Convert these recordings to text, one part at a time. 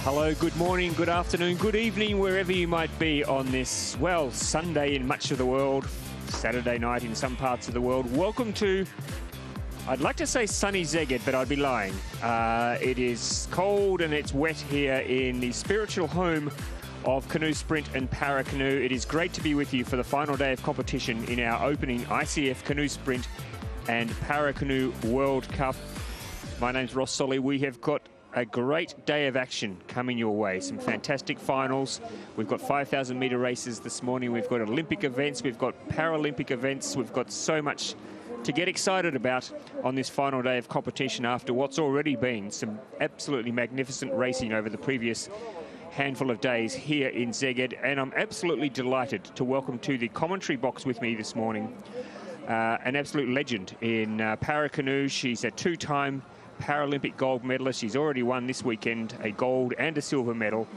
Hello, good morning, good afternoon, good evening, wherever you might be on this, well, Sunday in much of the world, Saturday night in some parts of the world. Welcome to, I'd like to say sunny Szeged, but I'd be lying. It is cold and it's wet here in the spiritual home of canoe sprint and Paracanoe. It is great to be with you for the final day of competition in our opening ICF canoe sprint and Paracanoe World Cup. My name's Ross Solly. We have got a great day of action coming your way. Some fantastic finals. We've got 5,000 metre races this morning. We've got Olympic events. We've got Paralympic events. We've got so much to get excited about on this final day of competition after what's already been some absolutely magnificent racing over the previous handful of days here in Szeged. And I'm absolutely delighted to welcome to the commentary box with me this morning an absolute legend in Paracanoe. She's a two-time Paralympic gold medalist. She's already won this weekend a gold and a silver medal.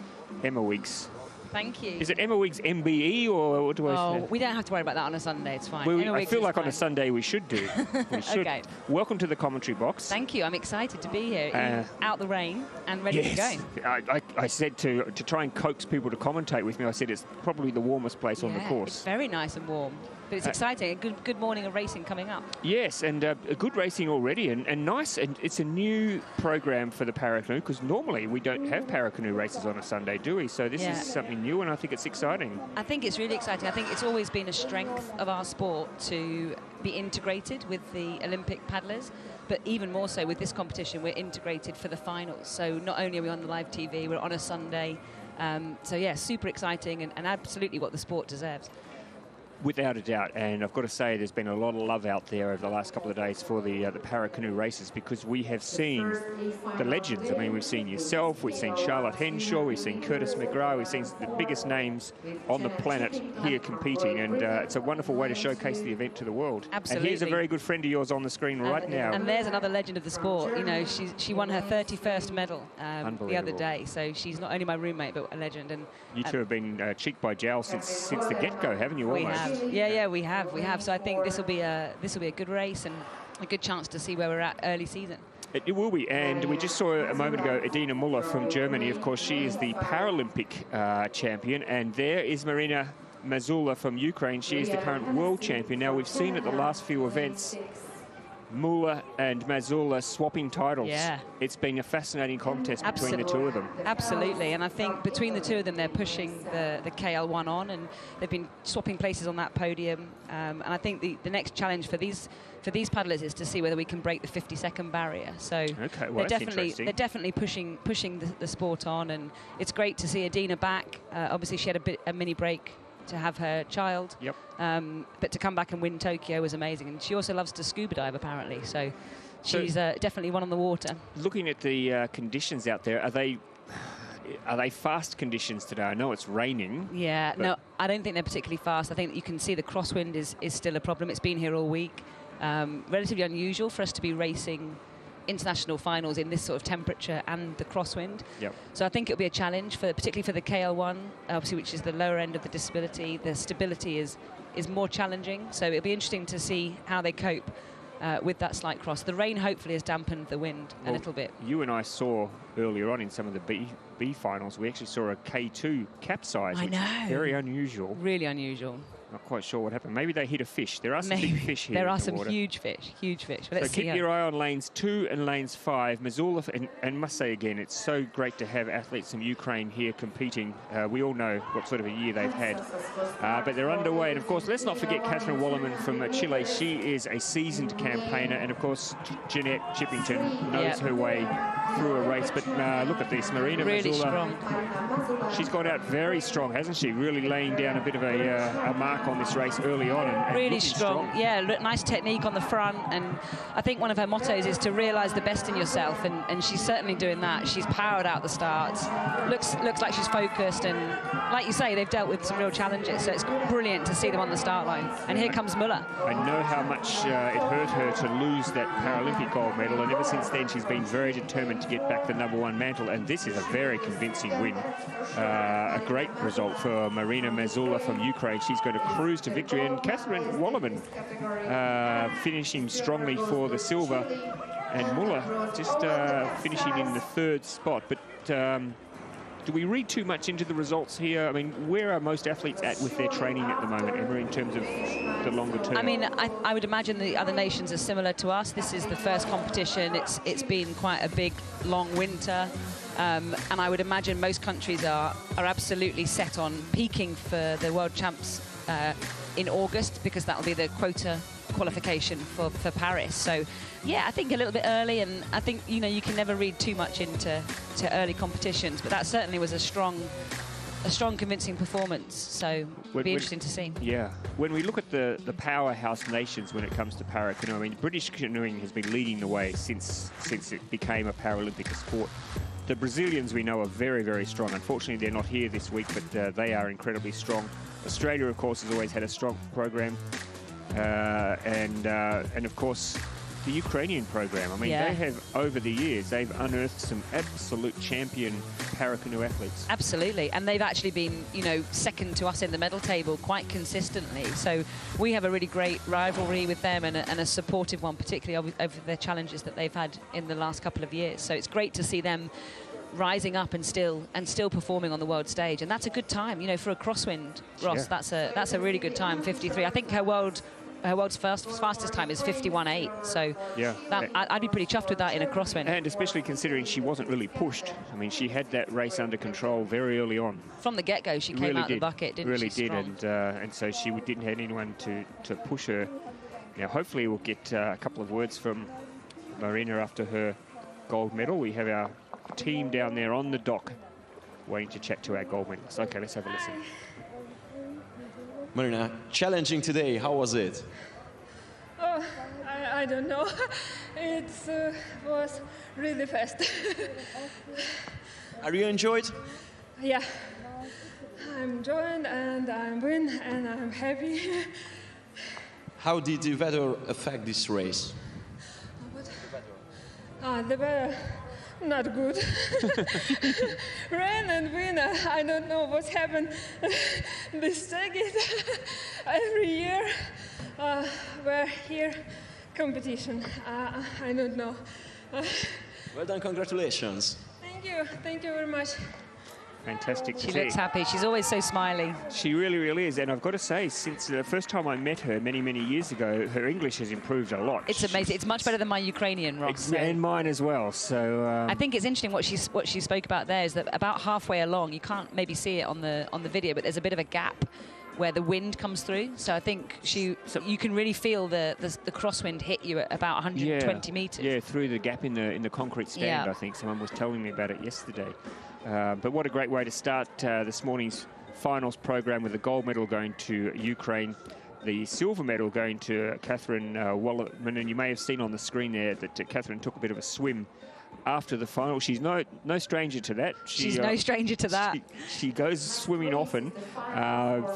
Emma Weeks. Thank you. Is it Emma Weeks MBE or what do I say? We don't have to worry about that on a Sunday. It's fine. Well, I feel like on a Sunday we should do. We should. Okay. Welcome to the commentary box. Thank you. I'm excited to be here, out the rain and ready to go. I said to try and coax people to commentate with me, I said it's probably the warmest place on the course. It's very nice and warm. But it's exciting. A good morning of racing coming up. Yes, and a good racing already, and nice. And it's a new program for the Paracanoe, because normally we don't have Paracanoe races on a Sunday, do we? So this is something new, and I think it's exciting. I think it's really exciting. I think it's always been a strength of our sport to be integrated with the Olympic paddlers, but even more so with this competition, we're integrated for the finals. So not only are we on the live TV, we're on a Sunday. So yeah, super exciting and absolutely what the sport deserves. Without a doubt, and I've got to say there's been a lot of love out there over the last couple of days for the Paracanoe races, because we have seen the legends. I mean, we've seen yourself, we've seen Charlotte Henshaw, we've seen Curtis McGrath, we've seen the biggest names on the planet here competing, and it's a wonderful way to showcase the event to the world. Absolutely. And here's a very good friend of yours on the screen right now. And there's another legend of the sport. You know, she won her 31st medal the other day, so she's not only my roommate but a legend. And you two have been cheek by jowl since the get-go, haven't you? Almost. We have. Yeah, we have. So I think this will be a good race and a good chance to see where we're at early season. It will be, and we just saw a moment ago Edina Muller from Germany. Of course, she is the Paralympic champion, and there is Marina Mazula from Ukraine. She is the current world champion. Now, we've seen at the last few events Muller and Mazula swapping titles. Yeah. It's been a fascinating contest between the two of them. Absolutely, and I think between the two of them, they're pushing the KL1 on, and they've been swapping places on that podium. And I think the next challenge for these paddlers is to see whether we can break the 50-second barrier. So well, they're definitely pushing the sport on, and it's great to see Edina back. Obviously, she had a mini break to have her child. Yep. But to come back and win Tokyo was amazing. And she also loves to scuba dive, apparently. So she's definitely one on the water. Looking at the conditions out there, are they fast conditions today? I know it's raining. Yeah, no, I don't think they're particularly fast. I think that you can see the crosswind is still a problem. It's been here all week. Relatively unusual for us to be racing international finals in this sort of temperature and the crosswind. Yep. So I think it'll be a challenge particularly for the KL1, obviously, which is the lower end of the disability. The stability is more challenging, so it'll be interesting to see how they cope with that slight cross. The rain hopefully has dampened the wind a little bit. You and I saw earlier on in some of the B finals, we actually saw a K2 capsize, which is very unusual. Really unusual. Not quite sure what happened. Maybe they hit a fish. There are some big fish here. There are some huge fish. But so keep your eye on lanes 2 and lanes 5. Mazula, and must say again, it's so great to have athletes from Ukraine here competing. We all know what sort of a year they've had. But they're underway. And of course, let's not forget Catherine Wallerman from Chile. She is a seasoned campaigner. And of course, Jeanette Chippington knows her way through a race. But look at this. Marina really Mazula, strong. She's got out very strong, hasn't she? Really laying down a bit of a mark on this race early on. And really strong. Yeah, nice technique on the front. And I think one of her mottos is to realise the best in yourself. And she's certainly doing that. She's powered out the starts. Looks like she's focused. And like you say, they've dealt with some real challenges. So it's brilliant to see them on the start line. And here comes Muller. I know how much it hurt her to lose that Paralympic gold medal. And ever since then, she's been very determined to get back the #1 mantle. And this is a very convincing win. A great result for Marina Mazula from Ukraine. She's going to cruise to victory, and Catherine Wallerman finishing strongly for the silver, and Muller just finishing in the 3rd spot. But do we read too much into the results here? I mean, where are most athletes at with their training at the moment, Emma, in terms of the longer term? I mean, I would imagine the other nations are similar to us. This is the first competition. It's been quite a big, long winter. And I would imagine most countries are absolutely set on peaking for the World Champs in August, because that will be the quota qualification for Paris. So, yeah, I think a little bit early, and I think, you know, you can never read too much into early competitions, but that certainly was a strong, convincing performance. So it'll be interesting to see. Yeah. When we look at the powerhouse nations when it comes to para-canoe, I mean, British canoeing has been leading the way since it became a Paralympic sport. The Brazilians we know are very, very strong. Unfortunately, they're not here this week, but they are incredibly strong. Australia, of course, has always had a strong program. And of course, the Ukrainian program. I mean, they have, over the years, they've unearthed some absolute champion para-canoe athletes. Absolutely, and they've actually been, you know, second to us in the medal table quite consistently. So we have a really great rivalry with them, and a supportive one, particularly over the challenges that they've had in the last couple of years. So it's great to see them rising up and still performing on the world stage, and that's a good time, you know, for a crosswind, Ross. Yeah. That's a really good time, 53. I think her world's fastest time is 51.8. So yeah, I'd be pretty chuffed with that in a crosswind. And especially considering she wasn't really pushed. I mean, she had that race under control very early on. From the get-go, she came out of the bucket, didn't she? Really did, and so she didn't have anyone to push her. Now, hopefully, we'll get a couple of words from Marina after her gold medal. We have our team down there on the dock waiting to chat to our gold medalists. Okay, let's have a listen. Marina, challenging today, how was it? Oh, I don't know. It was really fast. Are you enjoyed? Yeah, I'm enjoying and I'm winning and I'm happy. How did the weather affect this race? The weather, not good. Rain and wind, I don't know what's happened. This Szeged, every year we're here competition. I don't know. Well done, congratulations. Thank you very much. Fantastic. She looks happy. She's always so smiley. She really, really is. And I've got to say, since the first time I met her many, many years ago, her English has improved a lot. It's amazing. It's much better than my Ukrainian, Ross. And mine as well. So I think it's interesting what she spoke about there is that about halfway along, you can't maybe see it on the video, but there's a bit of a gap where the wind comes through. So I think you can really feel the crosswind hit you at about 120 meters. Yeah, through the gap in the concrete stand. Yeah. I think someone was telling me about it yesterday. But what a great way to start this morning's finals program, with the gold medal going to Ukraine, the silver medal going to Catherine Wallerman. And you may have seen on the screen there that Catherine took a bit of a swim after the final. She's no stranger to that. She's no stranger to that. She goes swimming often,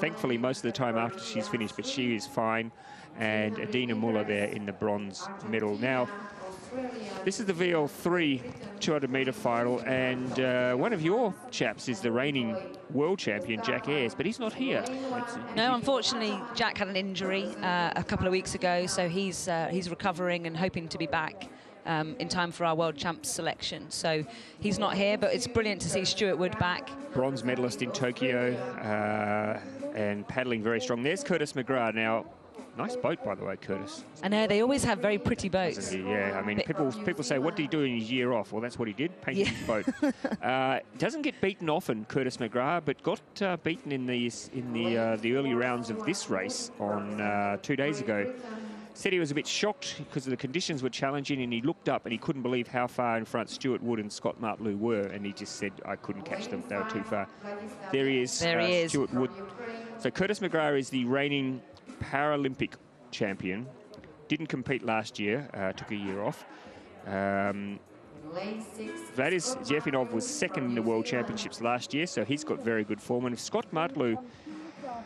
thankfully most of the time after she's finished, but she is fine. And Adina Muller there in the bronze medal. Now, this is the VL3 200-metre final, and one of your chaps is the reigning world champion, Jack Ayres, but he's not here. No, unfortunately, Jack had an injury a couple of weeks ago, so he's recovering and hoping to be back in time for our World Champs selection. So he's not here, but it's brilliant to see Stuart Wood back. Bronze medalist in Tokyo and paddling very strong. There's Curtis McGrath now. Nice boat, by the way, Curtis. I know, they always have very pretty boats. Yeah, I mean, people say, what did he do in his year off? Well, that's what he did, painted his boat. Doesn't get beaten often, Curtis McGrath, but got beaten in the early rounds of this race on 2 days ago. Said he was a bit shocked because the conditions were challenging, and he looked up and he couldn't believe how far in front Stuart Wood and Scott Martlew were, and he just said, I couldn't catch them, they were too far. There he is, Stuart Wood. So Curtis McGrath is the reigning Paralympic champion. Didn't compete last year, took a year off. Vladis Jefinov was second in the World Championships last year, so he's got very good form. And Scott Martlew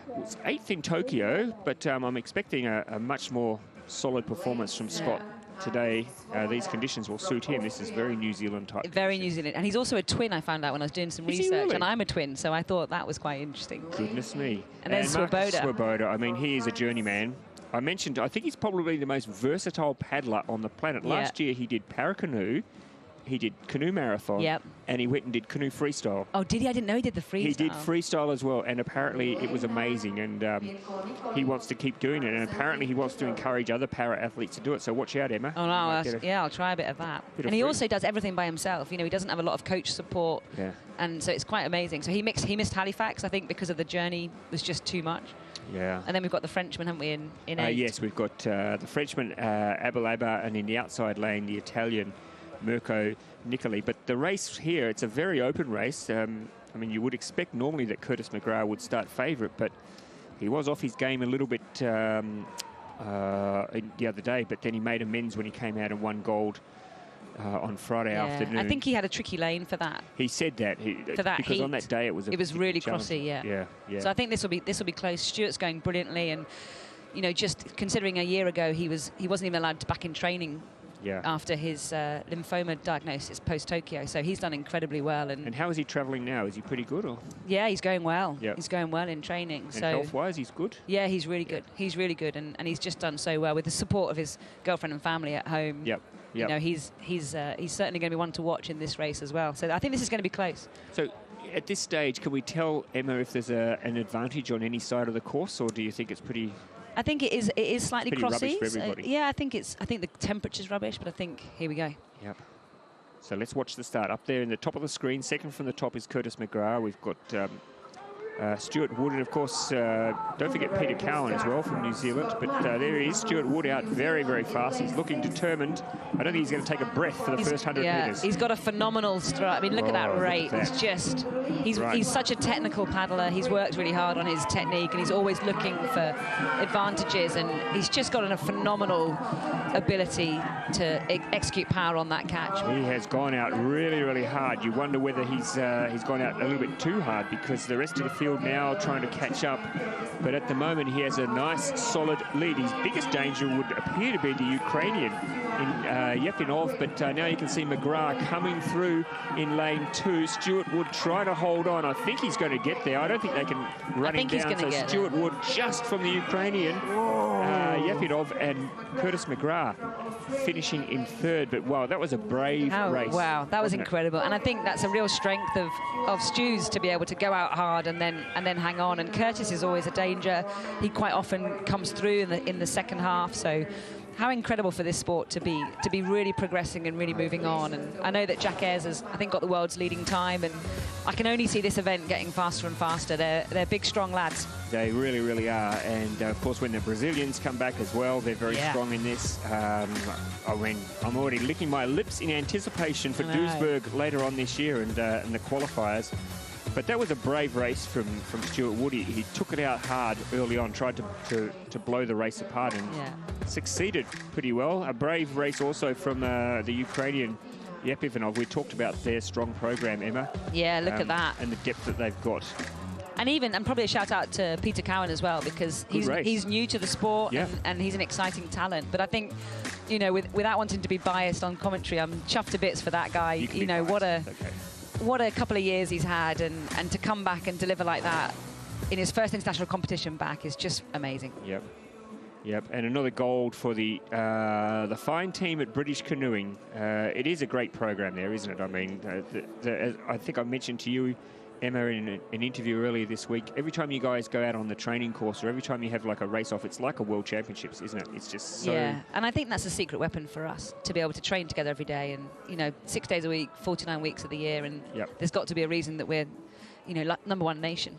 was 8th in Tokyo, but I'm expecting a much more solid performance from Scott today. These conditions will suit him. This is very New Zealand type. Very New Zealand. And he's also a twin, I found out when I was doing some research. Really? And I'm a twin, so I thought that was quite interesting. Goodness me. And then Swoboda, I mean, he is a journeyman. I mentioned, I think he's probably the most versatile paddler on the planet. Last year he did Paracanoe, he did canoe marathon. Yep. And he went and did canoe freestyle. Oh, did he? I didn't know he did the freestyle. He did freestyle as well, and apparently it was amazing. And he wants to keep doing it, and apparently he wants to encourage other para athletes to do it. So watch out, Emma. Oh no, yeah, I'll try a bit of that. And he also does everything by himself. You know, he doesn't have a lot of coach support. Yeah. And so it's quite amazing. So he missed Halifax, I think, because of the journey was just too much. Yeah. And then we've got the Frenchman, haven't we, in 8? Yes, we've got the Frenchman Abalaba, and in the outside lane the Italian Mirko Nicoli. But the race here, it's a very open race. I mean, you would expect normally that Curtis McGrath would start favourite, but he was off his game a little bit the other day, but then he made amends when he came out and won gold on Friday afternoon. I think he had a tricky lane for that. He said that. Because heat, on that day it was really crossy, yeah. So I think this will be close. Stuart's going brilliantly, and you know, just considering a year ago he wasn't even allowed to back in training. Yeah. After his lymphoma diagnosis post-Tokyo. So he's done incredibly well. And how is he travelling now? Is he pretty good? Or? Yeah, he's going well. Yep. He's going well in training. And so health-wise, he's good? Yeah, he's really good. He's really good. And he's just done so well with the support of his girlfriend and family at home. Yep. You know, he's certainly going to be one to watch in this race as well. So I think this is going to be close. So at this stage, can we tell, Emma, if there's an advantage on any side of the course, or do you think it's pretty... I think it is slightly crossy. For everybody. Yeah, I think the temperature's rubbish, but I think here we go. Yep. So let's watch the start. Up there in the top of the screen, second from the top is Curtis McGrath. We've got Stuart Wood, and of course, don't forget Peter Cowan as well from New Zealand. But there he is, Stuart Wood out very, very fast. He's looking determined. I don't think he's going to take a breath for the first 100 metres. He's got a phenomenal stride. I mean, look at that rate. It's just, he's such a technical paddler. He's worked really hard on his technique, and he's always looking for advantages. And he's just got a phenomenal ability to execute power on that catch. He has gone out really, really hard. You wonder whether he's gone out a little bit too hard, because the rest of the field now trying to catch up. But at the moment, he has a nice, solid lead. His biggest danger would appear to be the Ukrainian in Yepinov, but now you can see McGrath coming through in lane 2. Stuart Wood trying to hold on. I think he's going to get there. I don't think they can run him down. So Stuart Wood just from the Ukrainian, Yepinov and Curtis McGrath finishing in third. But wow, that was a brave race. Wow, that was incredible. And I think that's a real strength of Stu's to be able to go out hard and then hang on. And Curtis is always a danger. He quite often comes through in the second half. So how incredible for this sport to be really progressing and really moving on. And I know that Jack Ayres has, I think, got the world's leading time, and I can only see this event getting faster and faster. They're big, strong lads. They really, really are. And of course, when the Brazilians come back as well, they're very strong in this. I'm already licking my lips in anticipation for Duisburg later on this year and the qualifiers. But that was a brave race from Stuart Wood. He took it out hard early on, tried to blow the race apart, and succeeded pretty well. A brave race also from the Ukrainian Yepivanov. We talked about their strong program, Emma. Yeah, look at that. And the depth that they've got. And probably a shout out to Peter Cowan as well, because he's new to the sport and he's an exciting talent. But I think, you know, without wanting to be biased on commentary, I'm chuffed to bits for that guy. You know, what a couple of years he's had, and to come back and deliver like that in his first international competition back is just amazing. Yep, and another gold for the fine team at British Canoeing. It is a great program there, isn't it? I mean, I think I mentioned to you, Emma, in an interview earlier this week, every time you guys go out on the training course, or every time you have like a race off, it's like a World Championships, isn't it? It's just so... Yeah, and I think that's a secret weapon for us, to be able to train together every day, and, you know, 6 days a week, 49 weeks of the year, and there's got to be a reason that we're, you know, #1 nation.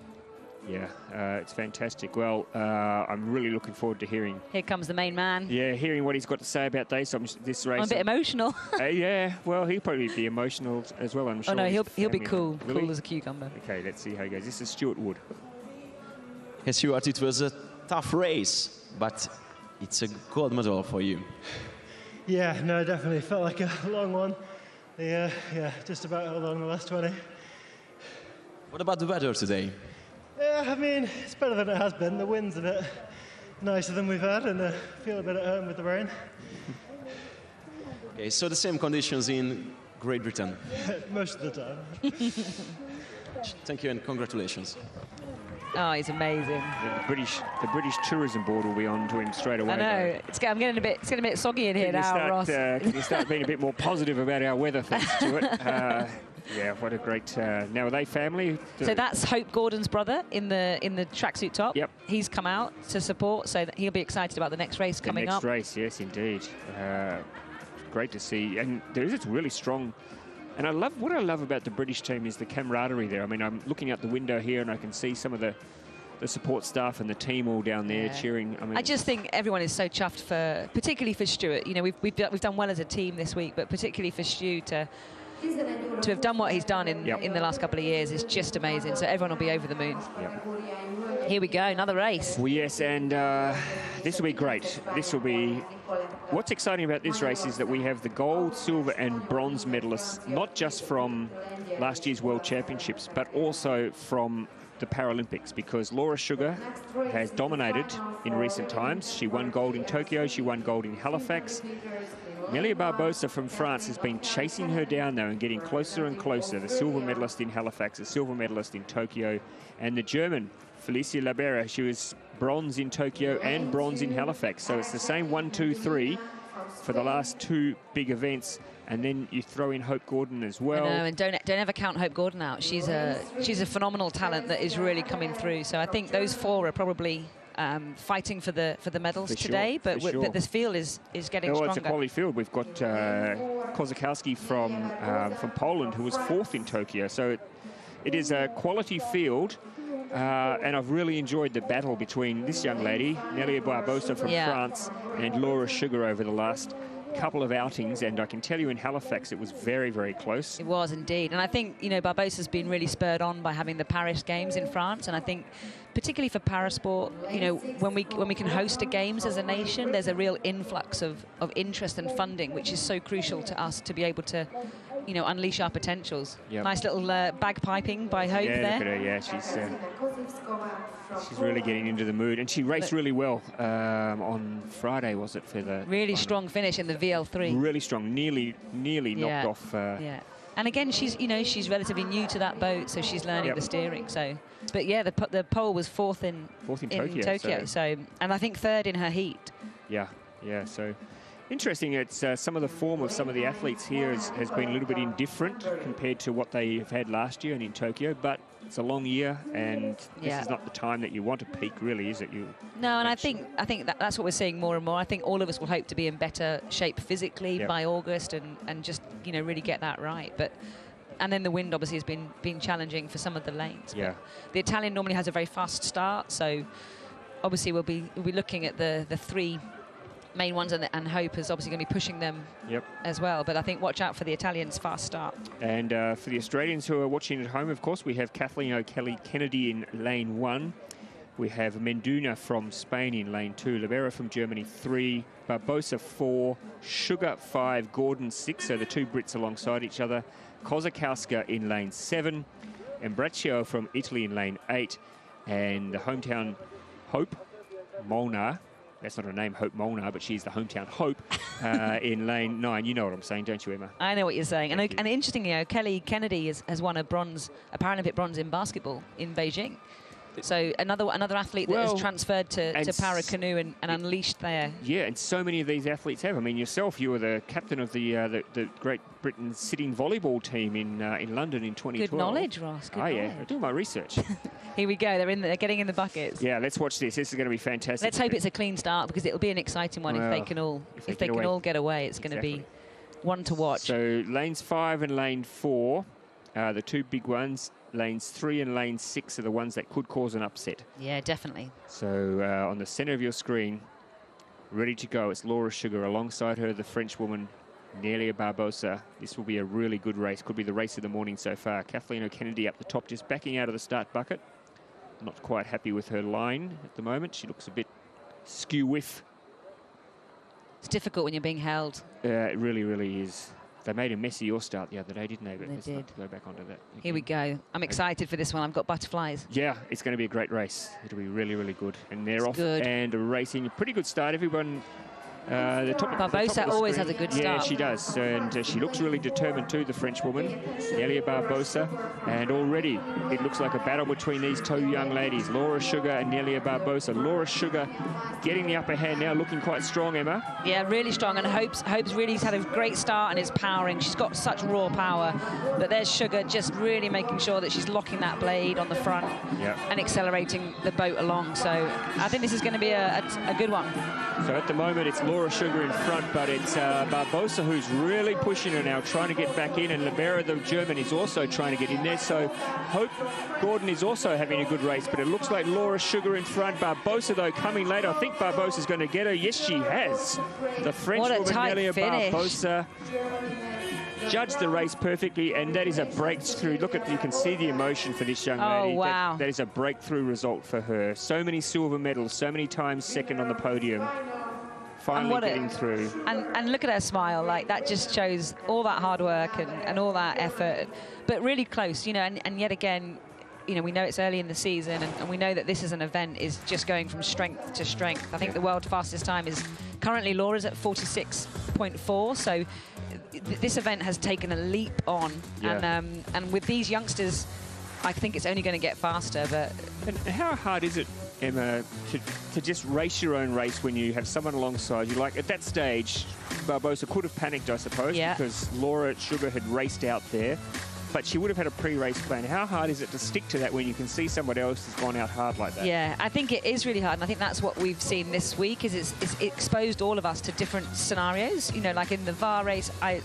Yeah, it's fantastic. Well, I'm really looking forward to hearing... Here comes the main man. Yeah, hearing what he's got to say about this race. I'm a bit emotional. Yeah, well, he'll probably be emotional as well, I'm sure. Oh, no, he'll be cool. Really? Cool as a cucumber. Okay, let's see how he goes. This is Stuart Wood. Yes, Stuart, it was a tough race, but it's a gold medal for you. Yeah, no, definitely. Felt like a long one. Yeah, just about along the last 20. What about the weather today? Yeah, I mean, it's better than it has been. The wind's a bit nicer than we've had, and I feel a bit at home with the rain. Okay, so the same conditions in Great Britain? Most of the time. Thank you and congratulations. Oh, he's amazing. The British Tourism Board will be on to him straight away. I know. I'm getting a bit soggy in here now, Ross. Can you start being a bit more positive about our weather, thanks to it? Yeah, what a great. Now, are they family? So that's Hope Gordon's brother in the tracksuit top. Yep. He's come out to support, so that he'll be excited about the next race coming up. The next race, yes, indeed. Great to see, and there is a really strong. And what I love about the British team is the camaraderie there. I mean, I'm looking out the window here, and I can see some of the support staff and the team all down there cheering. I mean, I just think everyone is so chuffed particularly for Stuart. You know, we've done well as a team this week, but particularly for Stu to have done what he's done in the last couple of years is just amazing. So everyone will be over the moon. Yep. Here we go, another race. Well, yes, and this will be great. This will be... What's exciting about this race is that we have the gold, silver and bronze medalists, not just from last year's World Championships, but also from the Paralympics, because Laura Sugar has dominated in recent times. She won gold in Tokyo, she won gold in Halifax. Nelia Barbosa from France has been chasing her down, though, and getting closer and closer. The silver medalist in Halifax, the silver medalist in Tokyo, and the German, Felicia Labera, she was bronze in Tokyo and bronze in Halifax. So it's the same 1, 2, 3 for the last two big events. And then you throw in Hope Gordon as well. I know, and don't ever count Hope Gordon out. She's a phenomenal talent that is really coming through. So I think those four are probably fighting for the medals today. But the field is getting stronger. It's a quality field. We've got Kozakowski from Poland, who was fourth in Tokyo. So it is a quality field. And I've really enjoyed the battle between this young lady, Nelia Barbosa from France, and Laura Sugar over the last couple of outings, and I can tell you in Halifax it was very, very close. It was indeed, and I think, you know, Barbosa's been really spurred on by having the Paris Games in France, and I think particularly for parasport, you know, when we can host a games as a nation, there's a real influx of interest and funding, which is so crucial to us to be able to, you know, unleash our potentials. Yep. Nice little bagpiping by Hope there. Look at her, yeah, she's really getting into the mood, and she raced really well on Friday, was it, for the really strong finish in the VL3. Really strong, nearly knocked off. And again, she's relatively new to that boat, so she's learning the steering. So, but yeah, the pole was fourth in Tokyo. So, and I think third in her heat. Yeah. So. Interesting, it's some of the form of some of the athletes here has been a little bit indifferent compared to what they have had last year and in Tokyo, but it's a long year, and this is not the time that you want to peak, really, is it? No, and I think that's what we're seeing more and more. I think all of us will hope to be in better shape physically by August and just, you know, really get that right. And then the wind obviously has been challenging for some of the lanes. Yeah. The Italian normally has a very fast start, so obviously we'll be looking at the three main ones, and Hope is obviously going to be pushing them as well. But I think watch out for the Italians' fast start. And for the Australians who are watching at home, of course, we have Kathleen O'Kelly-Kennedy in lane 1. We have Menduna from Spain in lane 2, Libera from Germany 3, Barbosa 4, Sugar 5, Gordon 6, so the two Brits alongside each other, Kozakowska in lane 7, and Braccio from Italy in lane 8, and the hometown Hope Molnar. That's not her name, Hope Molnar, but she's the hometown Hope in lane 9. You know what I'm saying, don't you, Emma? I know what you're saying. And interestingly, Kelly Kennedy has won a Paralympic bronze in basketball in Beijing. So another athlete that has transferred to Paracanoe and unleashed there. Yeah, and so many of these athletes have. I mean, yourself, you were the captain of the Great Britain sitting volleyball team in London in 2012. Good knowledge, Ross. Good knowledge. I do my research. Here we go. They're getting in the buckets. Yeah, let's watch this. This is going to be fantastic. Let's hope it's a clean start, because it'll be an exciting one if they can all get away. It's going to be one to watch. So lanes 5 and lane 4, the two big ones. Lanes 3 and lane 6 are the ones that could cause an upset. Yeah, definitely. So on the centre of your screen, ready to go, it's Laura Sugar. Alongside her, the French woman, Nelia Barbosa. This will be a really good race. Could be the race of the morning so far. Kathleen O'Kennedy up the top, just backing out of the start bucket. Not quite happy with her line at the moment. She looks a bit skew-whiff. It's difficult when you're being held. It really, really is. They made a mess of your start the other day, didn't they? But they did. Not go back onto that again. Here we go. I'm excited for this one. I've got butterflies. Yeah, it's going to be a great race. It'll be really, really good. And they're off and racing. A pretty good start. Everyone The top Barbosa of the always screen. has a good Yeah, start. she does. And she looks really determined too, the French woman, Nelia Barbosa. And already it looks like a battle between these two young ladies, Laura Sugar and Nelia Barbosa. Laura Sugar getting the upper hand now, looking quite strong, Emma. Yeah, really strong. And Hope's really had a great start and is powering. She's got such raw power. But there's Sugar just really making sure that she's locking that blade on the front and accelerating the boat along. So I think this is going to be a good one. So at the moment, it's Laura Sugar in front, but it's Barbosa who's really pushing her now, trying to get back in, and Libera, the German, is also trying to get in there. So Hope Gordon is also having a good race, but it looks like Laura Sugar in front. Barbosa, though, coming later. I think Barbosa's going to get her. Yes, she has. The French woman, Nelia Barbosa, judged the race perfectly, and that is a breakthrough. Look at, you can see the emotion for this young lady. Oh, wow. That is a breakthrough result for her. So many silver medals, so many times second on the podium. Finally getting through. And look at her smile. Like, that just shows all that hard work and all that effort. But really close, you know, and yet again, you know, we know it's early in the season, and we know that this is an event is just going from strength to strength. I think the world fastest time is currently Laura's at 46.4. So this event has taken a leap on, and with these youngsters, I think it's only going to get faster. But and how hard is it, Emma, to just race your own race when you have someone alongside you? Like at that stage, Barbosa could have panicked, I suppose, because Laura Sugar had raced out there, but she would have had a pre-race plan. How hard is it to stick to that when you can see someone else has gone out hard like that? Yeah, I think it is really hard, and I think that's what we've seen this week. Is it's exposed all of us to different scenarios. You know, like in the VAR race, I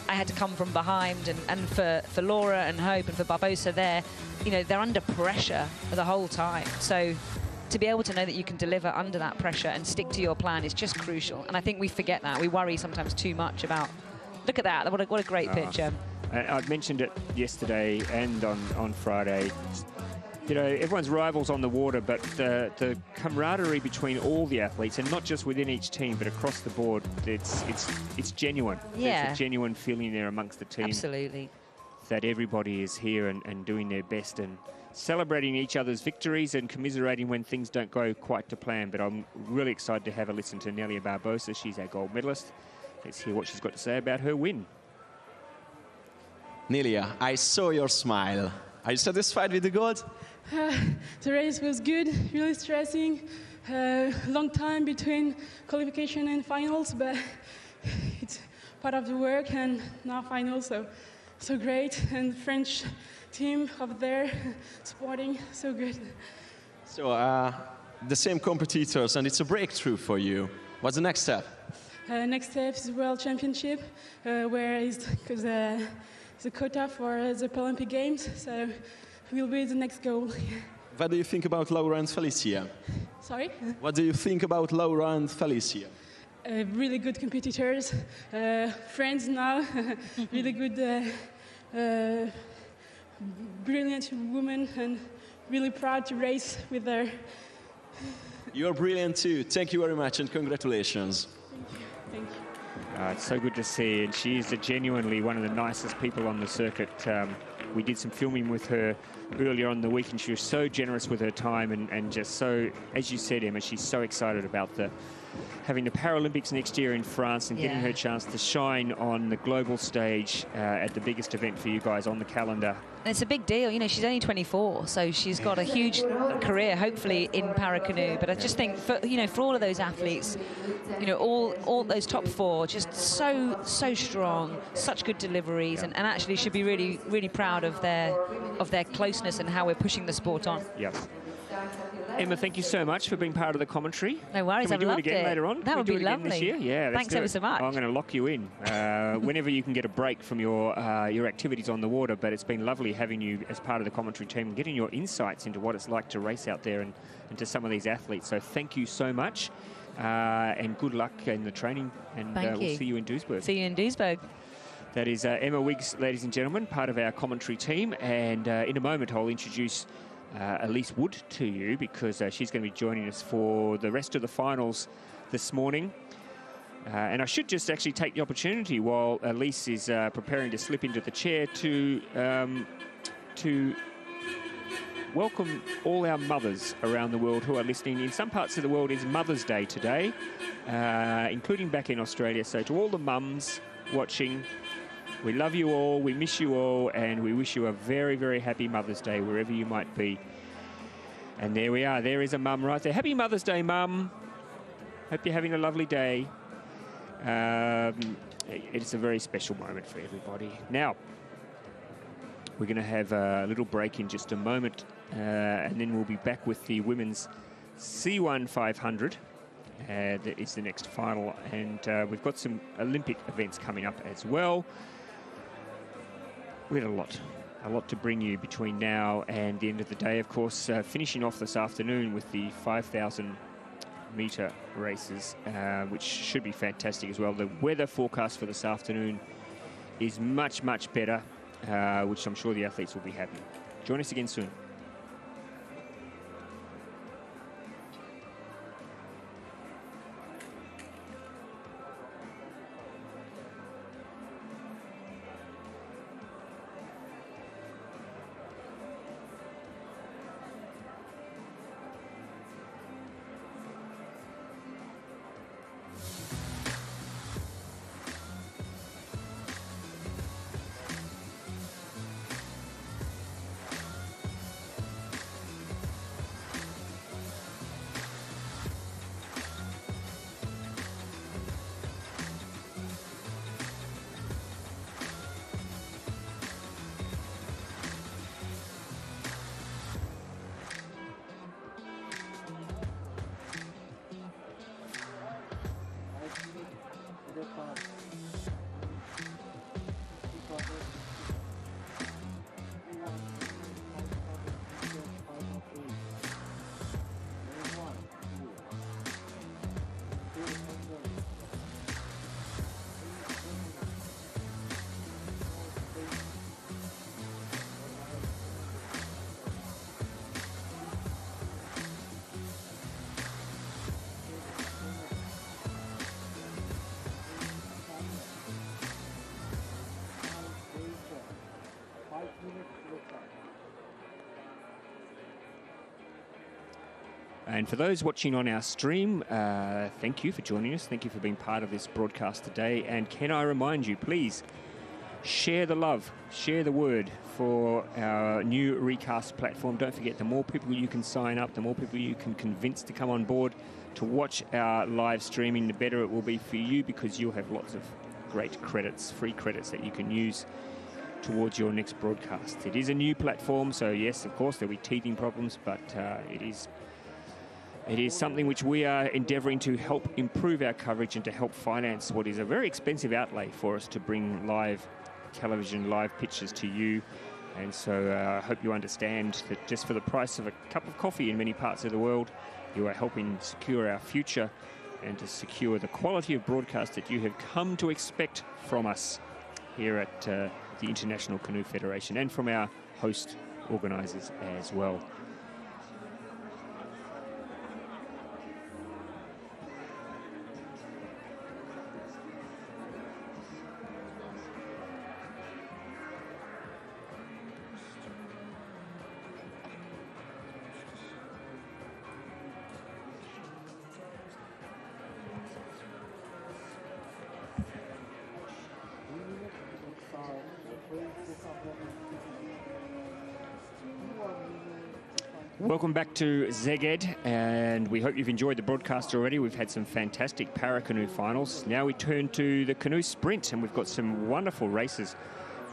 had to come from behind, and for Laura and Hope and for Barbosa, they're under pressure the whole time. So to be able to know that you can deliver under that pressure and stick to your plan is just crucial. And I think we forget that. We worry sometimes too much about. Look at that! What a great picture. I mentioned it yesterday and on Friday. You know, everyone's rivals on the water, but the camaraderie between all the athletes, and not just within each team, but across the board, it's genuine. Yeah. There's a genuine feeling there amongst the team. Absolutely. That everybody is here and doing their best and celebrating each other's victories and commiserating when things don't go quite to plan. But I'm really excited to have a listen to Nelia Barbosa. She's our gold medalist. Let's hear what she's got to say about her win. Nelia, I saw your smile. Are you satisfied with the gold? The race was good, really stressing. Long time between qualification and finals, but it's part of the work, and now finals, so great. And French team up there supporting, so good. So the same competitors, and it's a breakthrough for you. What's the next step? Next step is the World Championship, where is because the quota for the Olympic Games, so will be the next goal. What do you think about Laura and Felicia? Sorry? What do you think about Laura and Felicia? Really good competitors, friends now, really good, brilliant women, and really proud to race with her. You're brilliant too. Thank you very much, and congratulations. Thank you. It's so good to see, and she is genuinely one of the nicest people on the circuit. We did some filming with her earlier on in the week, and she was so generous with her time and just so, as you said, Emma, she's so excited about having the Paralympics next year in France and getting her chance to shine on the global stage at the biggest event for you guys on the calendar. And it's a big deal. You know, she's only 24, so she's got a huge career, hopefully, in Paracanoe. But I just think, for all of those athletes, you know, all those top four, just so strong, such good deliveries, and actually should be really, really proud of their closeness and how we're pushing the sport on. Yep. Emma, thank you so much for being part of the commentary. No worries, Can we do I've it again loved it. later on? That would be lovely. This year? Yeah, thanks ever so much. I'm going to lock you in whenever you can get a break from your activities on the water. But it's been lovely having you as part of the commentary team, getting your insights into what it's like to race out there and to some of these athletes. So thank you so much, and good luck in the training. And we'll see you in Duisburg. See you in Duisburg. That is Emma Wiggs, ladies and gentlemen, part of our commentary team. And in a moment, I'll introduce Elise Wood to you, because she's going to be joining us for the rest of the finals this morning. And I should just actually take the opportunity while Elise is preparing to slip into the chair to welcome all our mothers around the world who are listening. In some parts of the world, it's Mother's Day today, including back in Australia. So to all the mums watching, we love you all, we miss you all, and we wish you a very, very happy Mother's Day wherever you might be. And there we are. There is a mum right there. Happy Mother's Day, Mum. Hope you're having a lovely day. It's a very special moment for everybody. Now, we're going to have a little break in just a moment, and then we'll be back with the women's C1 500. That is the next final, and we've got some Olympic events coming up as well. We had a lot to bring you between now and the end of the day. Of course, finishing off this afternoon with the 5,000 metre races, which should be fantastic as well. The weather forecast for this afternoon is much, much better, which I'm sure the athletes will be happy. Join us again soon. And for those watching on our stream, thank you for joining us. Thank you for being part of this broadcast today. And can I remind you, please share the love, share the word for our new recast platform. Don't forget, the more people you can sign up, the more people you can convince to come on board to watch our live streaming, the better it will be for you, because you'll have lots of great credits, free credits that you can use towards your next broadcast. It is a new platform, so yes, of course, there'll be teething problems, but it is something which we are endeavouring to help improve our coverage and to help finance what is a very expensive outlay for us to bring live television, live pictures to you. And so I hope you understand that just for the price of a cup of coffee in many parts of the world, you are helping secure our future and to secure the quality of broadcast that you have come to expect from us here at the International Canoe Federation and from our host organisers as well. Welcome back to Szeged, and we hope you've enjoyed the broadcast already. We've had some fantastic Paracanoe finals. Now we turn to the canoe sprint, and we've got some wonderful races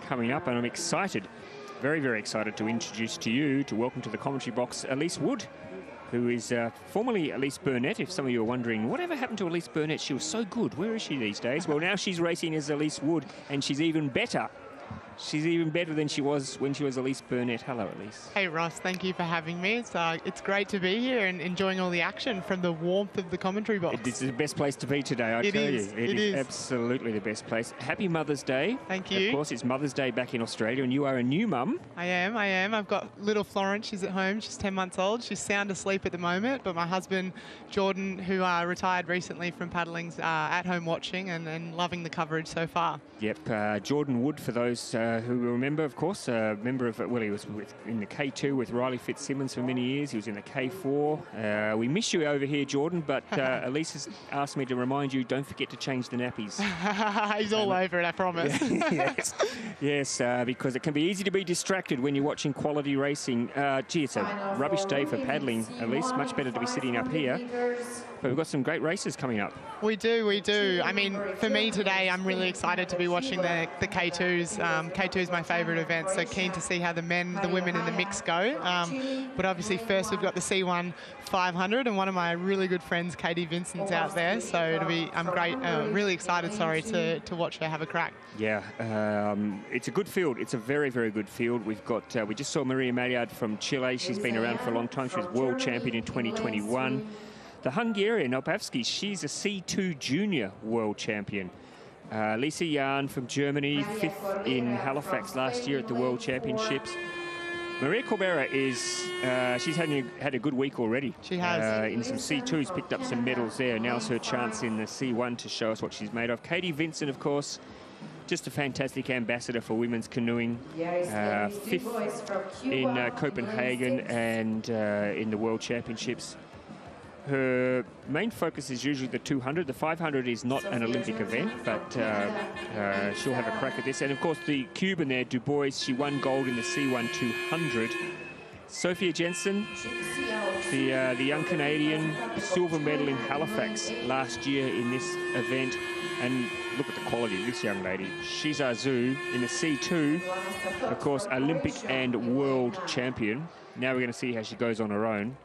coming up, and I'm excited, very, very excited to introduce to you, to welcome to the commentary box, Elise Wood, who is formerly Elise Burnett. If some of you are wondering, whatever happened to Elise Burnett? She was so good. Where is she these days? Well, now she's racing as Elise Wood, and she's even better. She's even better than she was when she was Elise Burnett. Hello, Elise. Hey, Ross. Thank you for having me. It's great to be here and enjoying all the action from the warmth of the commentary box. It's the best place to be today, I tell you. It is absolutely the best place. Happy Mother's Day. Thank you. Of course, it's Mother's Day back in Australia, and you are a new mum. I am. I've got little Florence. She's at home. She's 10 months old. She's sound asleep at the moment, but my husband, Jordan, who retired recently from paddling's at home watching and loving the coverage so far. Yep. Jordan Wood, for those who we remember, of course, member of, well, he was in the K2 with Riley Fitzsimmons for many years. He was in the K4. We miss you over here, Jordan, but Elise has asked me to remind you, don't forget to change the nappies. He's all over it, I promise. Yes, because it can be easy to be distracted when you're watching quality racing. Gee, it's a rubbish day for paddling, Elise. Much better to be sitting up here. But we've got some great races coming up. We do. I mean, for me today, I'm really excited to be watching the K2s. K2 is my favourite event, so keen to see how the men, the women and the mix go. But obviously first we've got the C1 500, and one of my really good friends, Katie Vincent's out there, so it'll be, I'm really excited, to watch her have a crack. Yeah, it's a good field. It's a very, very good field. We've got, we just saw Maria Maillard from Chile. She's been around for a long time. She was world champion in 2021. The Hungarian, Opavsky, she's a C2 junior world champion. Lisa Jahn from Germany, 5th in Halifax last year at the World Championships. Maria Corbera is, she's had a good week already. She has. In some C2s, picked up some medals there. Now's her chance in the C1 to show us what she's made of. Katie Vincent, of course, just a fantastic ambassador for women's canoeing. 5th in Copenhagen and in the World Championships. Her main focus is usually the 200. The 500 is not an Olympic event, but she'll have a crack at this. And of course, the Cuban there, Du Bois, she won gold in the C1 200. Sophia Jensen, the young Canadian, silver medal in Halifax last year in this event. And look at the quality of this young lady. Shiza Zhu in the C2, of course, Olympic and world champion. Now we're going to see how she goes on her own.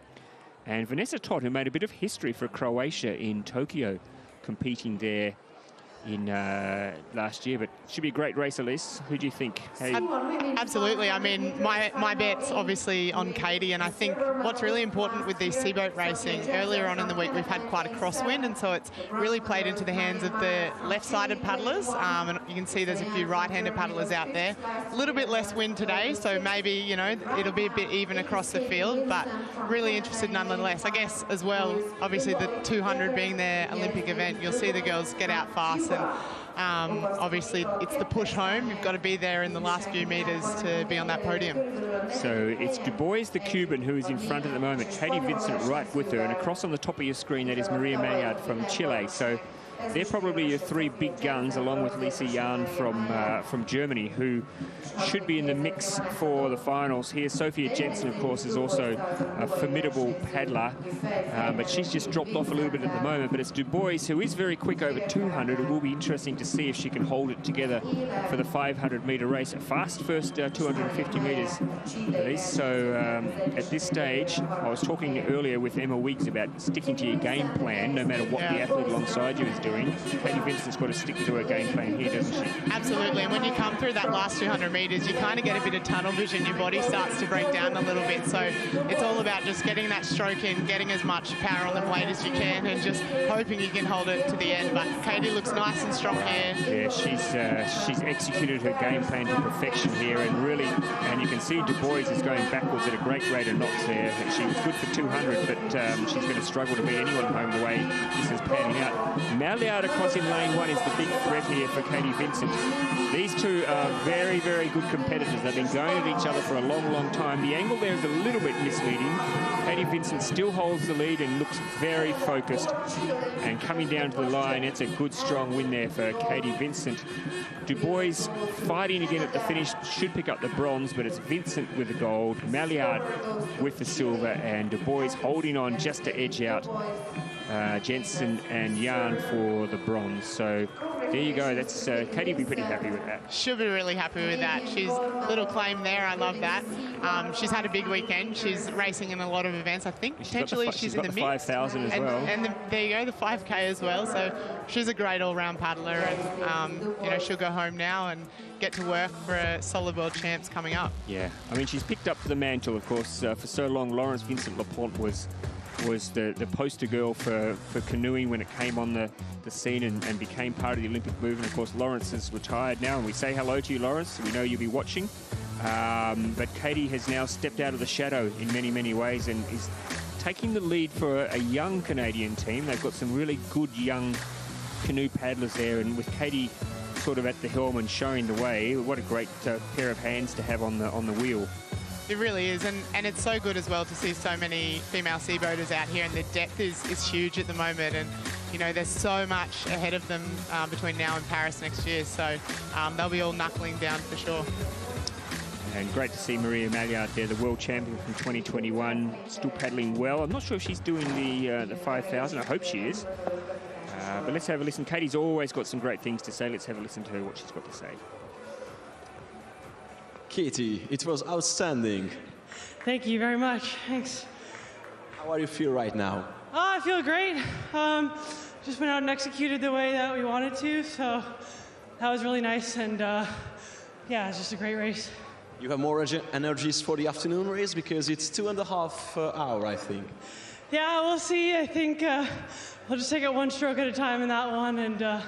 And Vanessa Todd, who made a bit of history for Croatia in Tokyo, competing there in last year. But should be a great race, Elise. Who do you think? Absolutely. I mean, my bet's obviously on Katie, and I think what's really important with these seaboat racing, earlier on in the week we've had quite a crosswind, and so it's really played into the hands of the left-sided paddlers, and you can see there's a few right-handed paddlers out there. A little bit less wind today, so maybe, you know, it'll be a bit even across the field, but really interested nonetheless. I guess as well, obviously the 200 being their Olympic event, you'll see the girls get out fast. And obviously it's the push home. You've got to be there in the last few metres to be on that podium. So it's Du Bois, the Cuban, who is in front at the moment. Katie Vincent right with her. And across on the top of your screen, that is Maria Maillard from Chile. So they're probably your three big guns, along with Lisa Jahn from Germany, who should be in the mix for the finals here. Sophia Jensen, of course, is also a formidable paddler, but she's just dropped off a little bit at the moment. But it's Du Bois, who is very quick over 200. It will be interesting to see if she can hold it together for the 500-metre race. A fast first 250 metres, at least. So at this stage, I was talking earlier with Emma Wiggs about sticking to your game plan, no matter what the athlete alongside you is doing. Katie Vincent's got to stick to her game plan here, doesn't she? Absolutely, and when you come through that last 200 metres, you kind of get a bit of tunnel vision. Your body starts to break down a little bit, so it's all about just getting that stroke in, getting as much power on the blade as you can, and just hoping you can hold it to the end. But Katie looks nice and strong here. Yeah, she's executed her game plan to perfection here, and really, and you can see Du Bois is going backwards at a great rate of knots there. She was good for 200, but she's going to struggle to beat anyone home the way this is panning out. Maillard across in lane one is the big threat here for Katie Vincent. These two are very, very good competitors. They've been going at each other for a long, long time. The angle there is a little bit misleading. Katie Vincent still holds the lead and looks very focused. And coming down to the line, it's a good, strong win there for Katie Vincent. Du Bois fighting again at the finish, should pick up the bronze, but it's Vincent with the gold, Maillard with the silver, and Du Bois holding on just to edge out Jensen and Jahn for the bronze. So there you go. That's Katie will be pretty happy with that. She'll be really happy with that. She's little claim there. I love that. She's had a big weekend. She's racing in a lot of events. I think potentially she's in the mix. 5,000 as well. And there you go, the 5K as well. So she's a great all-round paddler, and you know, she'll go home now and get to work for a solid world champs coming up. Yeah, I mean, she's picked up the mantle, of course. For so long, Laurence Vincent-Laporte was the poster girl for canoeing when it came on the scene and became part of the Olympic movement. Of course, Laurence is retired now, and we say hello to you, Laurence. We know you'll be watching. But Katie has now stepped out of the shadow in many, many ways and is taking the lead for a young Canadian team. They've got some really good young canoe paddlers there, and with Katie sort of at the helm and showing the way. What a great pair of hands to have on the wheel. It really is, and it's so good as well to see so many female seaboaters out here, and the depth is huge at the moment, and you know there's so much ahead of them between now and Paris next year, so they'll be all knuckling down for sure. And great to see Maria Maillard there, the world champion from 2021, still paddling well. I'm not sure if she's doing the 5,000. I hope she is. But let's have a listen. Katie's always got some great things to say. Let's have a listen to her, what she's got to say. Katie, it was outstanding. Thank you very much. Thanks. How are you feel right now? Oh, I feel great. Just went out and executed the way that we wanted to, so that was really nice. And yeah, it's just a great race. You have more energies for the afternoon race because it's 2.5 hours, I think. Yeah, we'll see. I think we'll just take it one stroke at a time in that one, and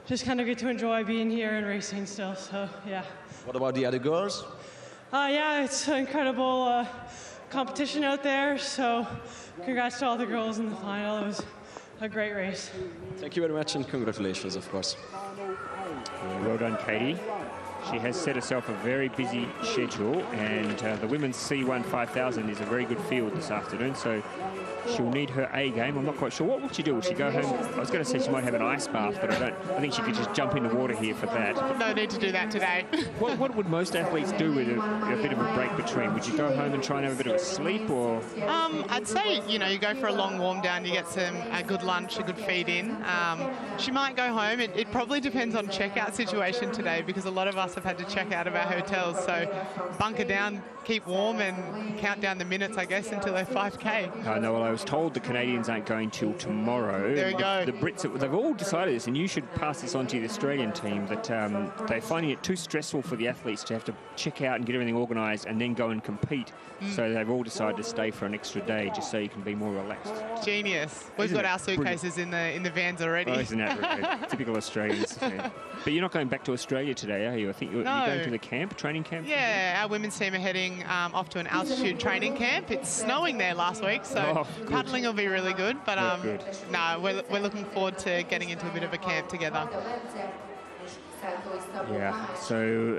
just kind of get to enjoy being here and racing still. So yeah. What about the other girls? Yeah, it's an incredible competition out there. So congrats to all the girls in the final. It was a great race. Thank you very much, and congratulations, of course. Yeah, well done, Katie. She has set herself a very busy schedule, and the women's C1 5000 is a very good field this afternoon, so she'll need her A game. I'm not quite sure. What will she do? Will she go home? I was going to say she might have an ice bath, but I think she could just jump in the water here for that. No need to do that today. What would most athletes do with a bit of a break between? Would you go home and try and have a bit of a sleep, or? I'd say, you know, you go for a long warm down, you get a good lunch, a good feed in. She might go home. It probably depends on checkout situation today, because a lot of us have had to check out of our hotels. So bunker down, keep warm, and count down the minutes, I guess, until they're 5K. I know. Well, I was told the Canadians aren't going till tomorrow. There you go. The Brits, they've all decided this, and you should pass this on to the Australian team, that they're finding it too stressful for the athletes to have to check out and get everything organised and then go and compete. So they've all decided to stay for an extra day just so you can be more relaxed. Genius. We've got our suitcases in the vans already. Oh, isn't that right? Typical Australians. Yeah. But you're not going back to Australia today, are you? I think you're going to the camp, training camp? Yeah, our women's team are heading off to an altitude training camp. It's snowing there last week, so paddling will be really good. But no, we're looking forward to getting into a bit of a camp together. Yeah, so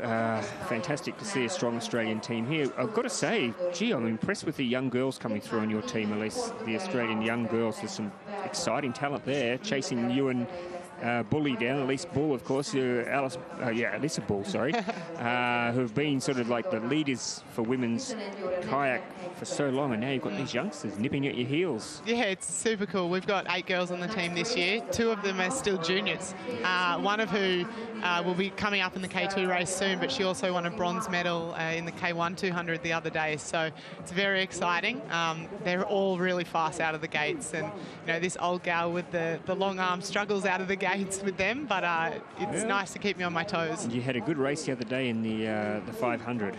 fantastic to see a strong Australian team here. I've got to say, gee, I'm impressed with the young girls coming through on your team, at least the Australian young girls. There's some exciting talent there, chasing you and Bully down, Elise Bull, of course, Elisa Bull, sorry, who have been sort of like the leaders for women's kayak for so long, and now you've got these youngsters nipping at your heels. Yeah, it's super cool. We've got 8 girls on the team this year. 2 of them are still juniors, one of who will be coming up in the K2 race soon, but she also won a bronze medal in the K1 200 the other day, so it's very exciting. They're all really fast out of the gates, and you know, this old gal with the long arm struggles out of the gates with them, but it's nice to keep me on my toes. You had a good race the other day in the 500.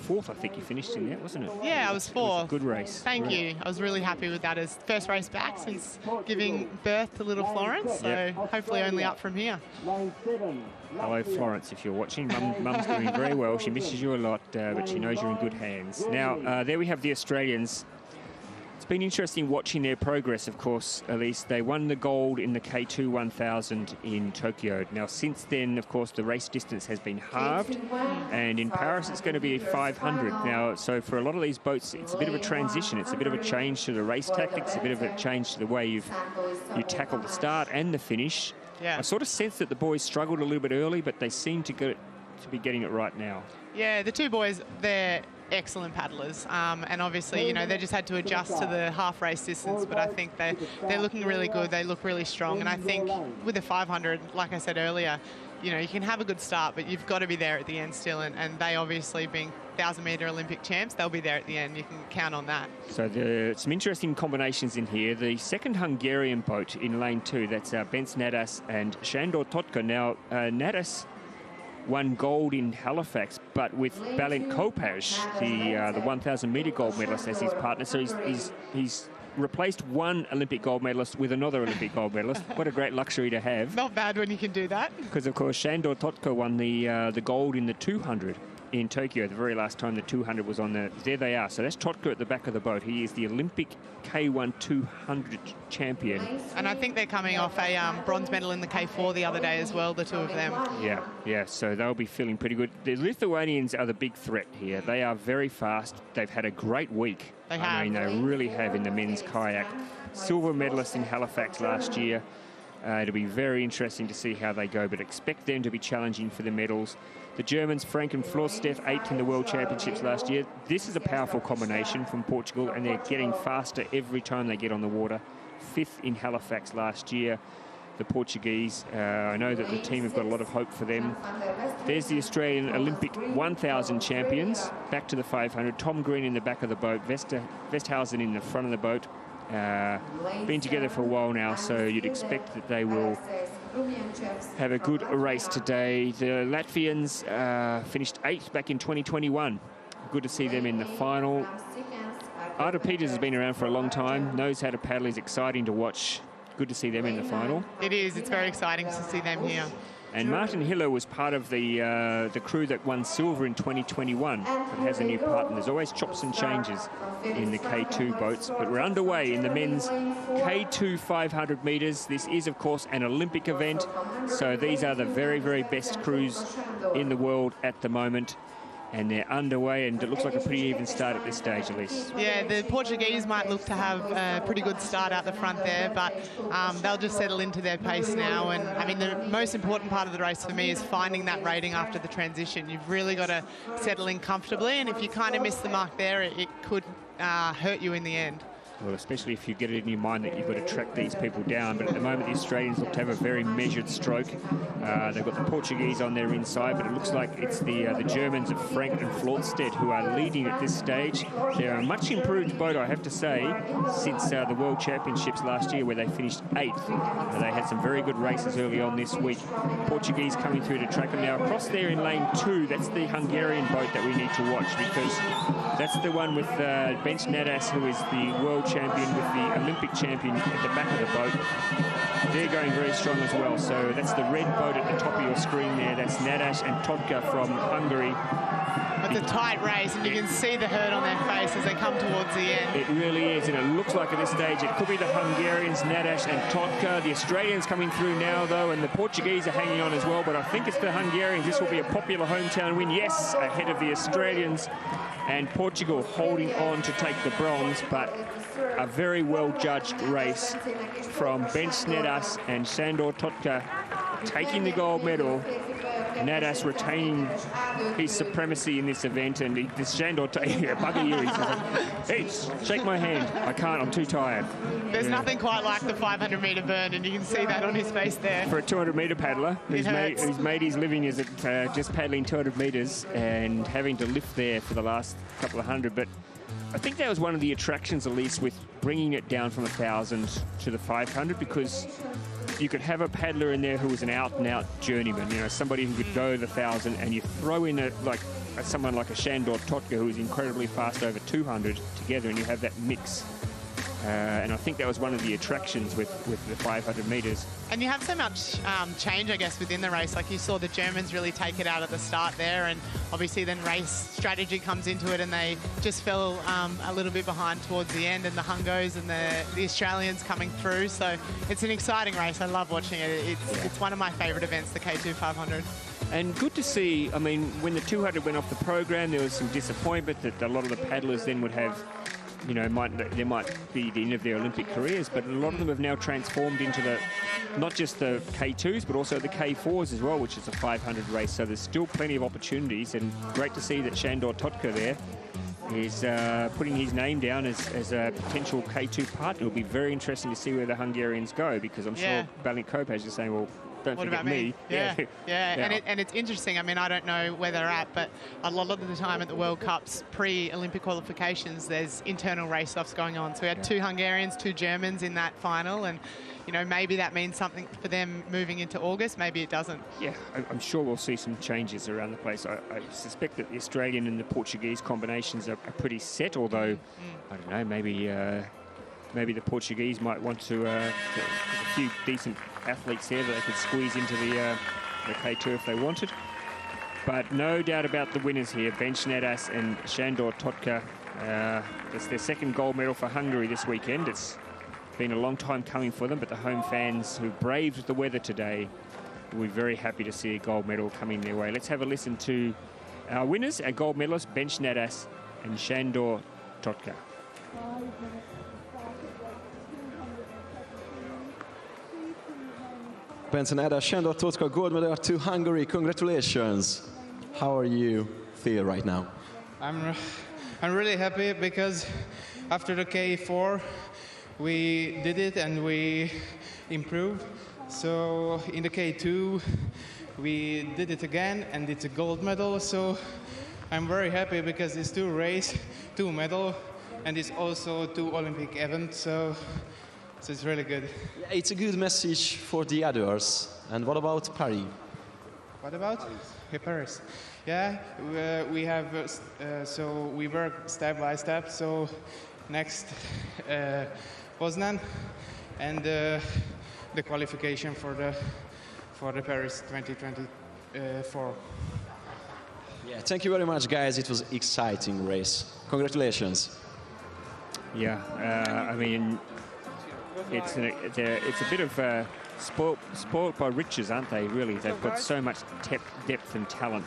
4th, I think you finished in that, wasn't it? Yeah, I was 4th. It was a good race. Thank you. I was really happy with that as first race back since giving birth to little Florence, so hopefully only up from here. Hello, Florence, if you're watching. Mum's doing very well. She misses you a lot, but she knows you're in good hands. Now, there we have the Australians. It's been interesting watching their progress, of course, Elise. They won the gold in the K2 1000 in Tokyo. Now, since then, of course, the race distance has been halved, and in Paris it's going to be 500. Now, so for a lot of these boats, it's a bit of a transition. It's a bit of a change to the race tactics, a bit of a change to the way you tackle the start and the finish. Yeah. I sort of sense that the boys struggled a little bit early, but they seem to be getting it right now. Yeah, the 2 boys, they're excellent paddlers, and obviously, you know, they just had to adjust to the half race distance, but I think they're looking really good. They look really strong, and I think with the 500, like I said earlier, you know, you can have a good start, but you've got to be there at the end still, and they obviously, being 1,000-metre Olympic champs, they'll be there at the end. You can count on that. So some interesting combinations in here. The second Hungarian boat in lane 2, that's Bence Nadas and Sándor Totka. Now, Nadas won gold in Halifax, but with Balint Kopás, the 1,000-metre gold medalist, as his partner. So he's replaced one Olympic gold medalist with another Olympic gold medalist. What a great luxury to have. Not bad when you can do that. Because, of course, Sándor Totka won the gold in the 200. in Tokyo, the very last time the 200 was on there they are. So that's Totka at the back of the boat. He is the Olympic K1 200 champion. And I think they're coming off a bronze medal in the K4 the other day as well, the two of them. Yeah, so they'll be feeling pretty good. The Lithuanians are the big threat here. They are very fast. They've had a great week. I mean, they really have in the men's kayak. Silver medalist in Halifax last year. It'll be very interesting to see how they go, but expect them to be challenging for the medals. The Germans, Frank and Florstedt, 8th in the World Championships last year. This is a powerful combination from Portugal, and they're getting faster every time they get on the water. 5th in Halifax last year. The Portuguese, I know that the team have got a lot of hope for them. There's the Australian Olympic 1,000 champions. Back to the 500. Tom Green in the back of the boat. Vesthausen in the front of the boat. Been together for a while now, so you'd expect that they will have a good race today. The Latvians finished 8th back in 2021. Good to see them in the final. Arda Peters has been around for a long time, knows how to paddle, is exciting to watch. Good to see them in the final. It is. It's very exciting to see them here. And Martin Hiller was part of the crew that won silver in 2021, but has a new partner. There's always chops and changes in the K2 boats, but we're underway in the men's K2 500 metres. This is, of course, an Olympic event, so these are the very, very best crews in the world at the moment. And they're underway, and it looks like a pretty even start at this stage, Elise. Yeah, the Portuguese might look to have a pretty good start out the front there, but they'll just settle into their pace now. And, I mean, the most important part of the race for me is finding that rating after the transition. You've really got to settle in comfortably, and if you kind of miss the mark there, it could hurt you in the end. Well, especially if you get it in your mind that you've got to track these people down. But at the moment, the Australians look to have a very measured stroke. They've got the Portuguese on their inside, but it looks like it's the Germans of Frank and Florstedt who are leading at this stage. They're a much improved boat, I have to say, since the World Championships last year, where they finished 8th. They had some very good races early on this week. Portuguese coming through to track them now. Across there in lane 2, that's the Hungarian boat that we need to watch, because that's the one with Bench Nadas, who is the world champion, with the Olympic champion at the back of the boat. They're going very strong as well. So that's the red boat at the top of your screen there. That's Nadas and Totka from Hungary. It's a tight race, and you can see the hurt on their face as they come towards the end. It really is, and it looks like at this stage it could be the Hungarians, Nadas and Totka. The Australians coming through now, though, and the Portuguese are hanging on as well, but I think it's the Hungarians. This will be a popular hometown win. Yes, ahead of the Australians, and Portugal holding on to take the bronze, but a very well-judged race from Bench Nadas and Sandor Totka taking the gold medal. Nadas retaining his supremacy in this event, and Sandor taking a bugger you. He's like, hey, shake my hand. I can't, I'm too tired. There's nothing quite like the 500-metre burn, and you can see that on his face there. For a 200-metre paddler who's made his living as just paddling 200 metres and having to lift there for the last couple of hundred. But I think that was one of the attractions, at least, with bringing it down from 1,000 to the 500, because you could have a paddler in there who was an out-and-out journeyman, you know, somebody who could go the 1,000, and you throw in someone like a Sandor Totka, who is incredibly fast over 200 together, and you have that mix. And I think that was one of the attractions with the 500 metres. And you have so much change, I guess, within the race. Like you saw the Germans really take it out at the start there, and obviously then race strategy comes into it, and they just fell a little bit behind towards the end, and the Hungos and the Australians coming through. So it's an exciting race. I love watching it. It's one of my favourite events, the K2 500. And good to see, I mean, when the 200 went off the program, there was some disappointment that a lot of the paddlers then would have, you know, there might be the end of their Olympic careers, but a lot of them have now transformed into not just the K2s, but also the K4s as well, which is a 500 race. So there's still plenty of opportunities, and great to see that Sandor Totka there is putting his name down as a potential K2 partner. It'll be very interesting to see where the Hungarians go, because I'm sure Balint Kopacz is saying, well, don't what forget about me? Yeah. Yeah. And it's interesting. I mean, I don't know where they're at, but a lot of the time at the World Cups, pre-Olympic qualifications, there's internal race-offs going on. So we had 2 Hungarians, 2 Germans in that final, and you know, maybe that means something for them moving into August. Maybe it doesn't. Yeah, I'm sure we'll see some changes around the place. I suspect that the Australian and the Portuguese combinations are pretty set, although, I don't know, maybe the Portuguese might want to, there's a few decent athletes there that they could squeeze into the K2 if they wanted. But no doubt about the winners here, Bench Nadas and Shandor Totka. It's their second gold medal for Hungary this weekend. It's been a long time coming for them, but the home fans who braved the weather today will be very happy to see a gold medal coming their way. Let's have a listen to our winners, our gold medalists, Bench Nadas and Shandor Totka. Bench Nadas, Shandor Totka, gold medal to Hungary. Congratulations. How are you feel right now? I'm really happy because after the K4 we did it and we improved. So in the K2 we did it again and it's a gold medal. So I'm very happy because it's 2 race, 2 medal, and it's also 2 Olympic events. So it's really good. Yeah, it's a good message for the others. And what about Paris? What about Paris? Yeah, we have, so we work step by step. So next Poznan and the qualification for the Paris 2024. Yeah, thank you very much, guys. It was exciting race. Congratulations. Yeah, I mean, it's a bit of spoilt by riches, aren't they? Really, they've got so much depth and talent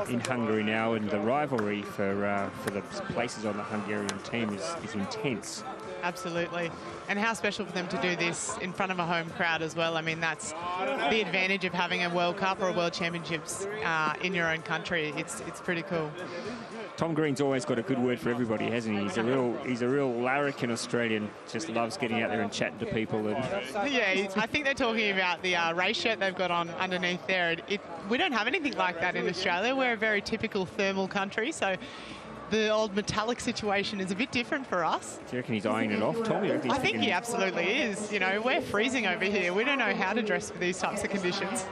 in Hungary now, and the rivalry for the places on the Hungarian team is intense. Absolutely. And how special for them to do this in front of a home crowd as well. I mean, that's the advantage of having a World Cup or a World Championships in your own country. It's pretty cool. Tom Green's always got a good word for everybody, hasn't he? He's a real larrikin Australian. Just loves getting out there and chatting to people. And yeah, I think they're talking about the race shirt they've got on underneath there. We don't have anything like that in Australia. We're a very typical thermal country, so the old metallic situation is a bit different for us. Do you reckon he's eyeing it off, Tom? I think he absolutely is. You know, we're freezing over here. We don't know how to dress for these types of conditions.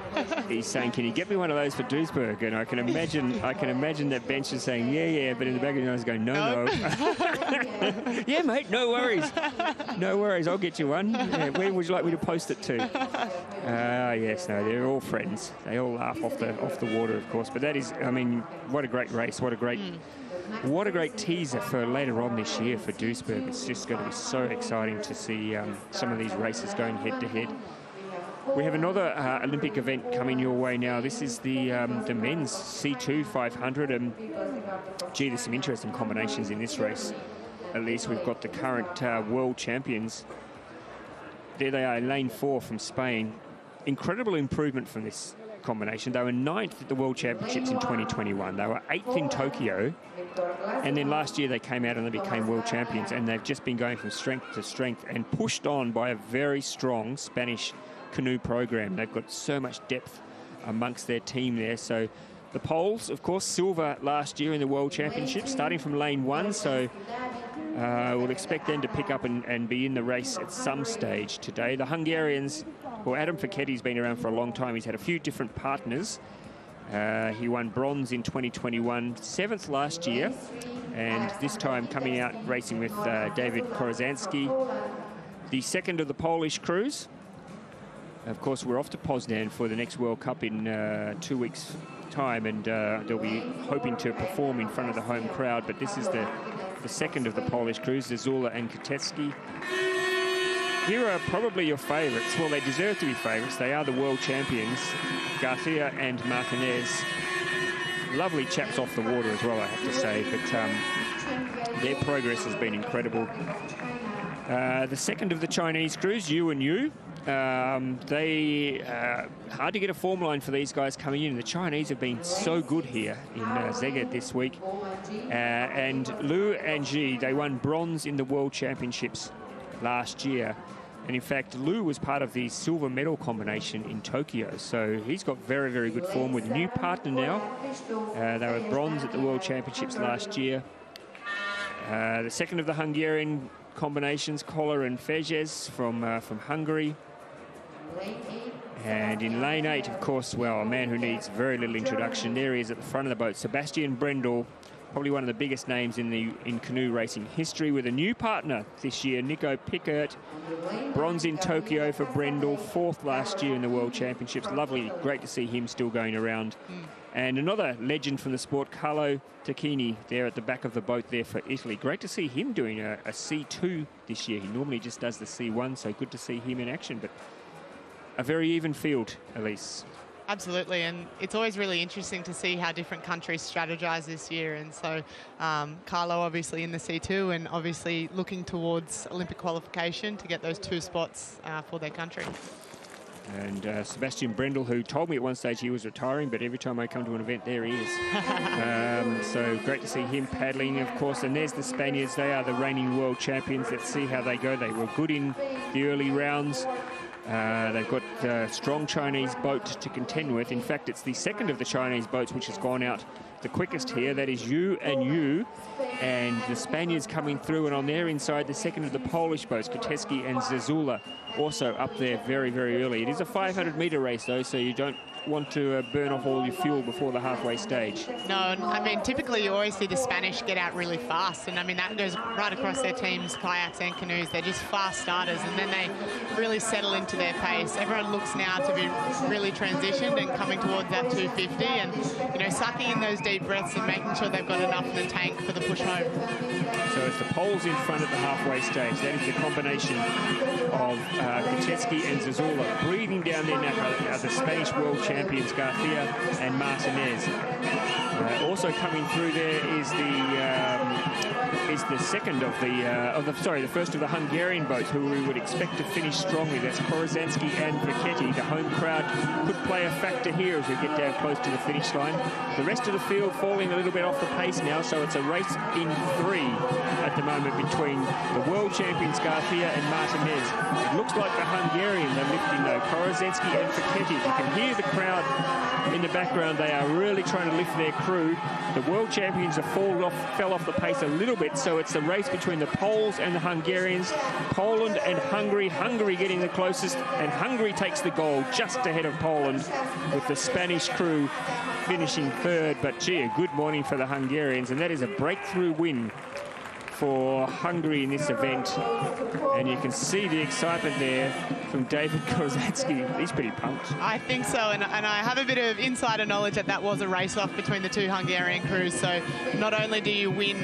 He's saying, "Can you get me one of those for Duisburg?" And I can imagine that Bench is saying, "Yeah," but in the back of his nose going, "No." Yeah, mate, no worries. No worries, I'll get you one. Yeah, where would you like me to post it to? Yes, no, they're all friends. They all laugh off the water, of course. But that is, I mean, what a great race. What a great teaser for later on this year for Duisburg. It's just going to be so exciting to see some of these races going head-to-head. We have another Olympic event coming your way now. This is the men's C2 500. And, gee, there's some interesting combinations in this race. At least we've got the current world champions. There they are, lane 4 from Spain. Incredible improvement from this combination. They were 9th at the World Championships in 2021. They were 8th in Tokyo, and then last year they came out and they became world champions, and they've just been going from strength to strength and pushed on by a very strong Spanish canoe program. They've got so much depth amongst their team there. So the Poles, of course, silver last year in the World Championships, starting from lane 1, so we'll expect them to pick up and be in the race at some stage today. The Hungarians, well, Adam Feketi's been around for a long time. He's had a few different partners. He won bronze in 2021, 7th last year, and this time coming out racing with David Korozanski, the second of the Polish crews. Of course, we're off to Poznan for the next World Cup in 2 weeks' time, and they'll be hoping to perform in front of the home crowd, but this is the second of the Polish crews, Zazula and Katecki. Here are probably your favourites. Well, they deserve to be favourites. They are the world champions, Garcia and Martinez. Lovely chaps off the water as well, I have to say, but their progress has been incredible. The second of the Chinese crews, Yu and Yu, hard to get a form line for these guys coming in. The Chinese have been so good here in Szeged this week. And Lu and Ji, they won bronze in the World Championships last year. And in fact, Lu was part of the silver medal combination in Tokyo. So he's got very, very good form with a new partner now. They were bronze at the World Championships last year. The second of the Hungarian combinations, Koller and Fejez from Hungary. And in lane 8, of course, well, a man who needs very little introduction. There he is at the front of the boat, Sebastian Brendel, probably one of the biggest names in canoe racing history, with a new partner this year, Nico Pickert. Bronze in Tokyo for Brendel, 4th last year in the World Championships. Lovely, great to see him still going around. And another legend from the sport, Carlo Tacchini, there at the back of the boat there for Italy. Great to see him doing a C2 this year. He normally just does the C1, so good to see him in action. But a very even field, Elise. Absolutely, and it's always really interesting to see how different countries strategize this year. And so Carlo obviously in the C2 and obviously looking towards Olympic qualification to get those 2 spots for their country. And Sebastian Brendel, who told me at one stage he was retiring, but every time I come to an event, there he is. So great to see him paddling, of course. And there's the Spaniards. They are the reigning world champions. Let's see how they go. They were good in the early rounds. They've got a strong Chinese boat to contend with. In fact, it's the second of the Chinese boats which has gone out the quickest here. That is Yu and Yu. And the Spaniards coming through, and on their inside, the second of the Polish boats, Koteski and Zazula, also up there very, very early. It is a 500-metre race, though, so you don't want to burn off all your fuel before the halfway stage. No, I mean, typically you always see the Spanish get out really fast, and I mean, that goes right across their teams, kayaks and canoes. They're just fast starters, and then they really settle into their pace. Everyone looks now to be really transitioned and coming towards that 250 and, you know, sucking in those deep breaths and making sure they've got enough in the tank for the push home. So it's the Poles in front at the halfway stage. That is the combination of Koteski and Zazula. Breathing down their neck are the Spanish world champions, Garcia and Martinez. Also coming through there is the second of the first of the Hungarian boats, who we would expect to finish strongly. That's Korozansky and Vaketti. The home crowd could play a factor here as we get down close to the finish line. The rest of the field falling a little bit off the pace now, so it's a race in 3 at the moment between the world champions Garcia and Martinez. It looks like the Hungarians are lifting though, Korozansky and Vaketti. You can hear the crowd in the background. They are really trying to lift their crew. The world champions have fell off the pace a little bit, so it's a race between the Poles and the Hungarians. Poland and Hungary. Hungary getting the closest, and Hungary takes the gold just ahead of Poland, with the Spanish crew finishing 3rd. But gee, a good morning for the Hungarians, and that is a breakthrough win for Hungary in this event. And you can see the excitement there from David Korozansky. He's pretty pumped. I think so, and I have a bit of insider knowledge that was a race-off between the 2 Hungarian crews. So not only do you win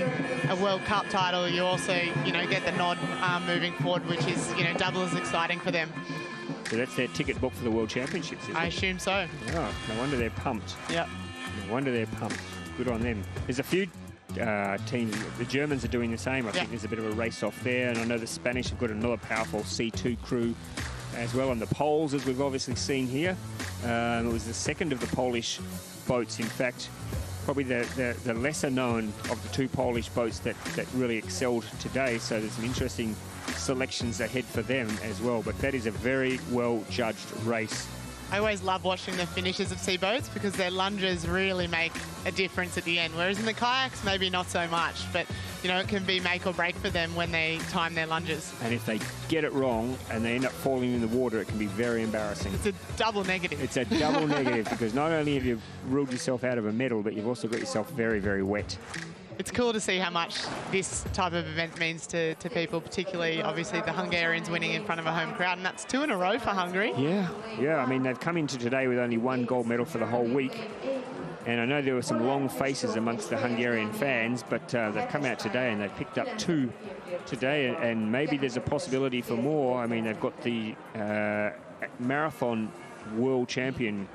a World Cup title, you also, you know, get the nod moving forward, which is, you know, double as exciting for them. So that's their ticket book for the World Championships, isn't it? I assume so. Oh, no wonder they're pumped. Yep. No wonder they're pumped. Good on them. There's a few teams. The Germans are doing the same. I think there's a bit of a race off there, and I know the Spanish have got another powerful C2 crew as well, and the Poles, as we've obviously seen here. It was the second of the Polish boats, in fact, probably the lesser known of the 2 Polish boats that really excelled today. So there's some interesting selections ahead for them as well, but that is a very well judged race. I always love watching the finishes of sea boats because their lunges really make a difference at the end, whereas in the kayaks maybe not so much, but you know, it can be make or break for them when they time their lunges. And if they get it wrong and they end up falling in the water, it can be very embarrassing. It's a double negative. It's a double negative, because not only have you ruled yourself out of a medal, but you've also got yourself very, very wet. It's cool to see how much this type of event means to people, particularly, obviously, the Hungarians winning in front of a home crowd, and that's 2 in a row for Hungary. Yeah. I mean, they've come into today with only 1 gold medal for the whole week. And I know there were some long faces amongst the Hungarian fans, but they've come out today and they've picked up 2 today, and maybe there's a possibility for more. I mean, they've got the marathon world champion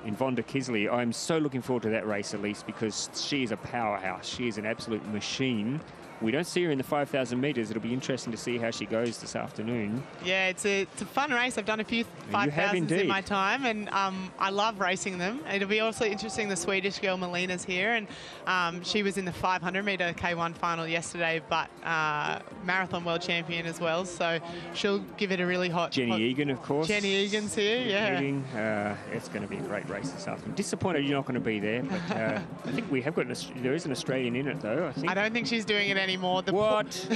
in Vonda Kisley. I'm so looking forward to that race, Elise, because she is a powerhouse. She is an absolute machine. We don't see her in the 5,000 metres. It'll be interesting to see how she goes this afternoon. Yeah, it's a fun race. I've done a few 5,000s in my time, and I love racing them. It'll be also interesting. The Swedish girl Melina's here, and she was in the 500-metre K1 final yesterday, but marathon world champion as well. So she'll give it a really hot... Jenny Egan, of course. Jenny Egan's here, yeah. It's going to be a great race this afternoon. Disappointed you're not going to be there, but I think we have got there is an Australian in it, though, I think. I don't think she's doing it anymore. What?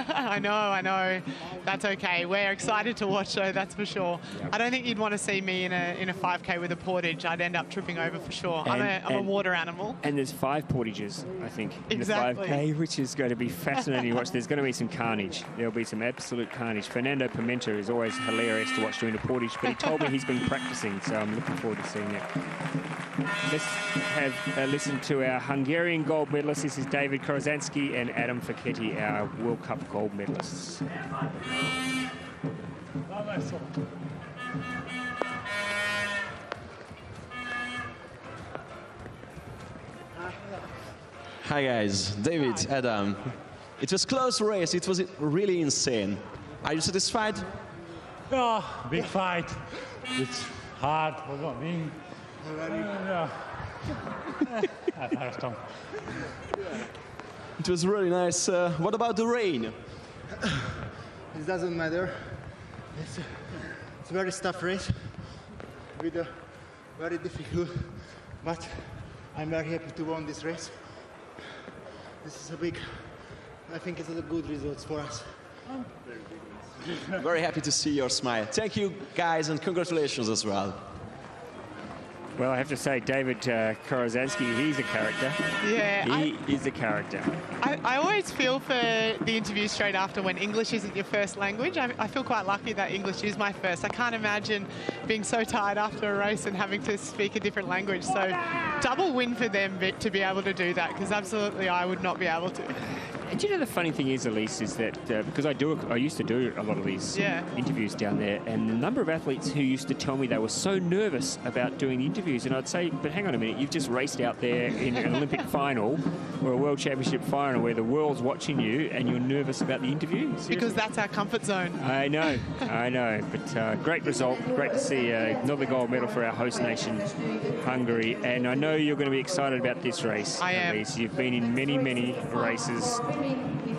I know. That's okay. We're excited to watch, though, that's for sure. Yep. I don't think you'd want to see me in a 5K with a portage. I'd end up tripping over for sure. I'm a water animal. And there's 5 portages, I think, exactly. in the 5K, which is going to be fascinating to watch. There's going to be some carnage. There'll be some absolute carnage. Fernando Pimenta is always hilarious to watch doing a portage, but he told me he's been practicing, so I'm looking forward to seeing that. Let's have a listen to our Hungarian gold medalists. This is David Korozanski and Adam Fekete, our World Cup gold medalists. Hi guys, David, Adam. It was a close race, it was really insane. Are you satisfied? Yeah, big fight. It's hard, what I mean. It was really nice. What about the rain? It doesn't matter. It's a very tough race with a very difficult, but I'm very happy to win this race. This is I think it's a good result for us. Very happy to see your smile. Thank you guys and congratulations as well. Well, I have to say, David Korozanski, he's a character. Yeah. He is a character. I always feel for the interview straight after when English isn't your first language. I feel quite lucky that English is my first. I can't imagine being so tired after a race and having to speak a different language. So double win for them to be able to do that, because absolutely I would not be able to. Do you know the funny thing is, Elise, is that because I used to do a lot of these interviews down there, and the number of athletes who used to tell me they were so nervous about doing interviews, and I'd say, but hang on a minute, you've just raced out there in an Olympic final or a World Championship final where the world's watching you and you're nervous about the interview? Seriously? Because that's our comfort zone. I know, but great result. Great to see another gold medal for our host nation, Hungary, and I know you're going to be excited about this race. I am. Elise. You've been in many, many races.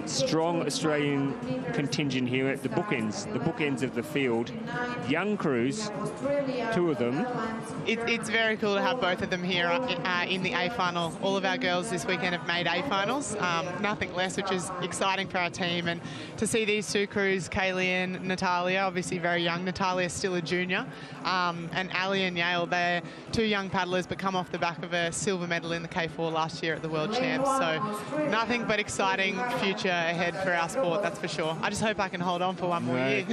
Strong Australian contingent here at the bookends of the field. Young crews, 2 of them. It's very cool to have both of them here in the A final. All of our girls this weekend have made A finals, nothing less, which is exciting for our team. And to see these 2 crews, Kaylee and Natalia, obviously very young. Natalia's still a junior, and Ali and Yale, they're 2 young paddlers, but come off the back of a silver medal in the K4 last year at the World Champs. So nothing but exciting future ahead for our sport, that's for sure. I just hope I can hold on for one more year.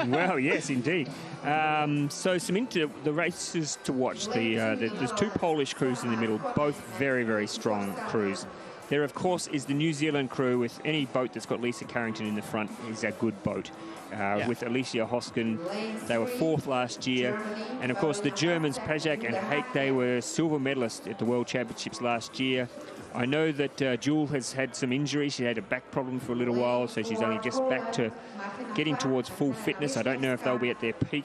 Well, yes, indeed. So the races to watch. There's 2 Polish crews in the middle, both very, very strong crews. There, of course, is the New Zealand crew. With any boat that's got Lisa Carrington in the front is a good boat. With Alicia Hoskin, they were 4th last year. And, of course, the Germans, Pajak and Hake, they were silver medalists at the World Championships last year. I know that Jewel has had some injuries. She had a back problem for a little while, so she's only just back to getting towards full fitness. I don't know if they'll be at their peak.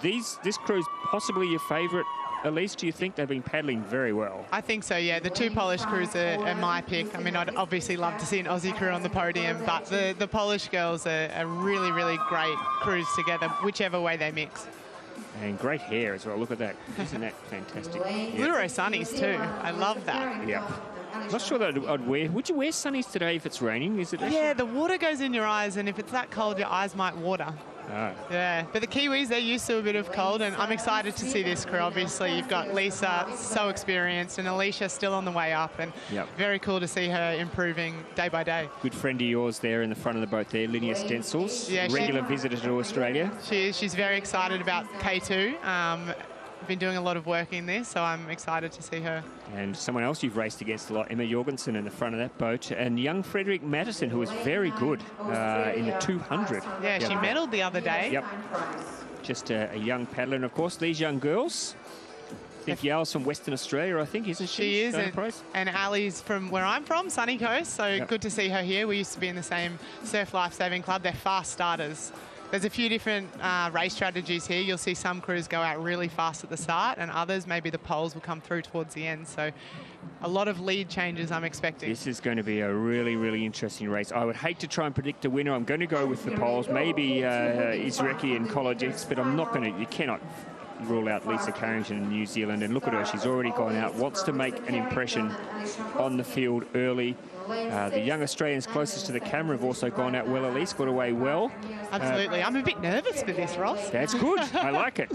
This crew's possibly your favourite. Elise, do you think they've been paddling very well? I think so, yeah. The 2 Polish crews are my pick. I mean, I'd obviously love to see an Aussie crew on the podium, but the Polish girls are really, really great crews together, whichever way they mix. And great hair as well. Look at that. Isn't that fantastic? Fluoro sunnies too. I love that. Yeah. Not sure that I'd wear. Would you wear sunnies today if it's raining? Is it? Actually? Yeah, the water goes in your eyes, and if it's that cold, your eyes might water. Oh. Yeah, but the Kiwis, they're used to a bit of cold, and I'm excited to see this crew. Obviously, you've got Lisa, so experienced, and Alicia still on the way up, and very cool to see her improving day by day. Good friend of yours there in the front of the boat there, Linnea Stencils, regular visitor to Australia. She's very excited about K2. Been doing a lot of work in this, so I'm excited to see her. And someone else you've raced against a lot, Emma Jorgensen in the front of that boat, and young Frederick Madison, who was very good in the 200. Yeah, she medalled the other day. Yep. Just a young paddler, and of course these young girls. I think Yale's from Western Australia, I think, isn't she? She is, and Ali's from where I'm from, Sunny Coast, so good to see her here. We used to be in the same Surf Lifesaving Club. They're fast starters. There's a few different race strategies here. You'll see some crews go out really fast at the start, and others, maybe the poles will come through towards the end. So a lot of lead changes I'm expecting. This is going to be a really, really interesting race. I would hate to try and predict a winner. I'm going to go with the poles, maybe Izreki and Kolodzic, but I'm not going to. You cannot rule out Lisa Carrington in New Zealand. And look at her, she's already gone out, wants to make an impression on the field early. The young Australians closest to the camera have also gone out well. Elise got away well. Absolutely. I'm a bit nervous for this, Ross. That's good. I like it.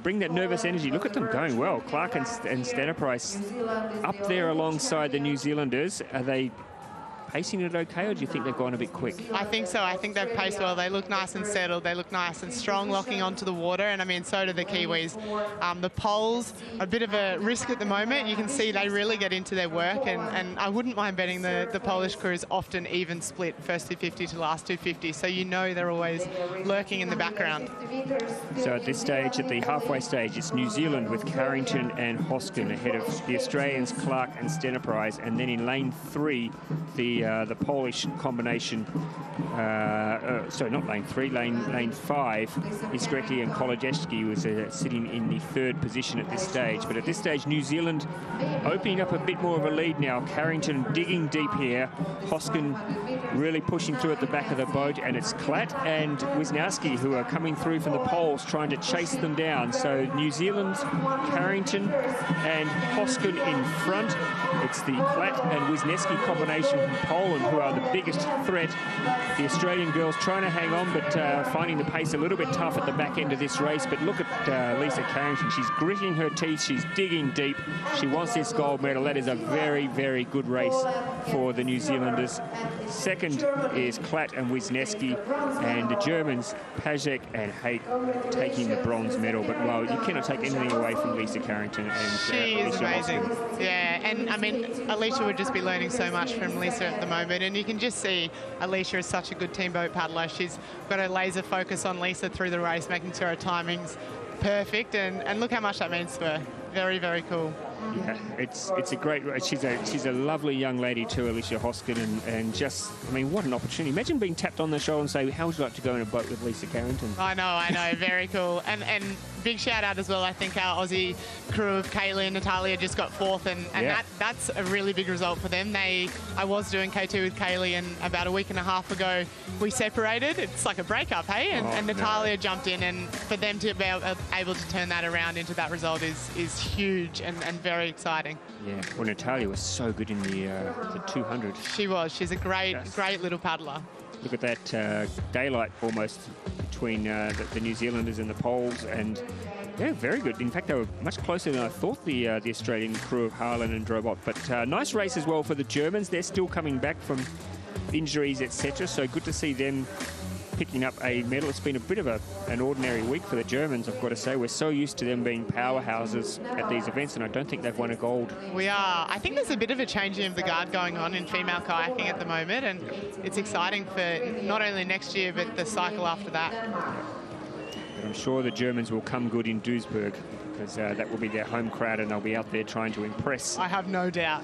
Bring that nervous energy. Look at them going well. Clark and Stenoprise up there alongside the New Zealanders. Are they pacing it okay, or do you think they've gone a bit quick? I think so. I think they've paced well. They look nice and settled. They look nice and strong locking onto the water. And I mean, so do the Kiwis. The poles are a bit of a risk at the moment. You can see they really get into their work. And I wouldn't mind betting the Polish crews often even split first 250 to last 250. So you know they're always lurking in the background. So at this stage, at the halfway stage, it's New Zealand with Carrington and Hoskin ahead of the Australians, Clark and Stenoprise. And then in lane 3, the Polish combination, sorry, not lane 3, lane 5 is Greki and Kolodziejski, who is sitting in the 3rd position at this stage. But at this stage, New Zealand opening up a bit more of a lead now. Carrington digging deep here. Hoskin really pushing through at the back of the boat, and it's Klatt and Wisniewski who are coming through from the poles trying to chase them down. So New Zealand, Carrington and Hoskin in front. It's the Klatt and Wisniewski combination from Poland who are the biggest threat. The Australian girls trying to hang on, but finding the pace a little bit tough at the back end of this race. But look at Lisa Carrington. She's gritting her teeth. She's digging deep. She wants this gold medal. That is a very, very good race for the New Zealanders. Second is Klatt and Wisniewski, and the Germans, Pajek and Hake, taking the bronze medal. But, well, you cannot take anything away from Lisa Carrington. And she is amazing. Hoskin. Yeah, and, I mean, Alicia would just be learning so much from Lisa at the moment, and you can just see Alicia is such a good team boat paddler. She's got a laser focus on Lisa through the race, making sure her timing's perfect, and look how much that means to her. Very, very cool. Yeah, it's a great race. She's a lovely young lady too, Alicia Hoskin, and just, I mean, what an opportunity. Imagine being tapped on the shoulder and say, how would you like to go in a boat with Lisa Carrington? I know, very cool. And big shout out as well, I think our Aussie crew of Kaylee and Natalia just got 4th, and yeah. that's a really big result for them. I was doing K2 with Kaylee, and about a week and a half ago we separated. It's like a breakup, hey? And Natalia jumped in, and for them to be able to turn that around into that result is huge and very exciting. Yeah, well, Natalia was so good in the 200. She was. She's a great little paddler. Look at that daylight almost between the New Zealanders and the Poles, and yeah, very good. In fact, they were much closer than I thought, the Australian crew of Harlan and Drobot. But nice race as well for the Germans. They're still coming back from injuries, etc. So good to see them picking up a medal. It's been a bit of an ordinary week for the Germans, I've got to say. We're so used to them being powerhouses at these events, and I don't think they've won a gold. We are. I think there's a bit of a changing of the guard going on in female kayaking at the moment, and it's exciting for not only next year, but the cycle after that. But I'm sure the Germans will come good in Duisburg, because that will be their home crowd, and they'll be out there trying to impress. I have no doubt.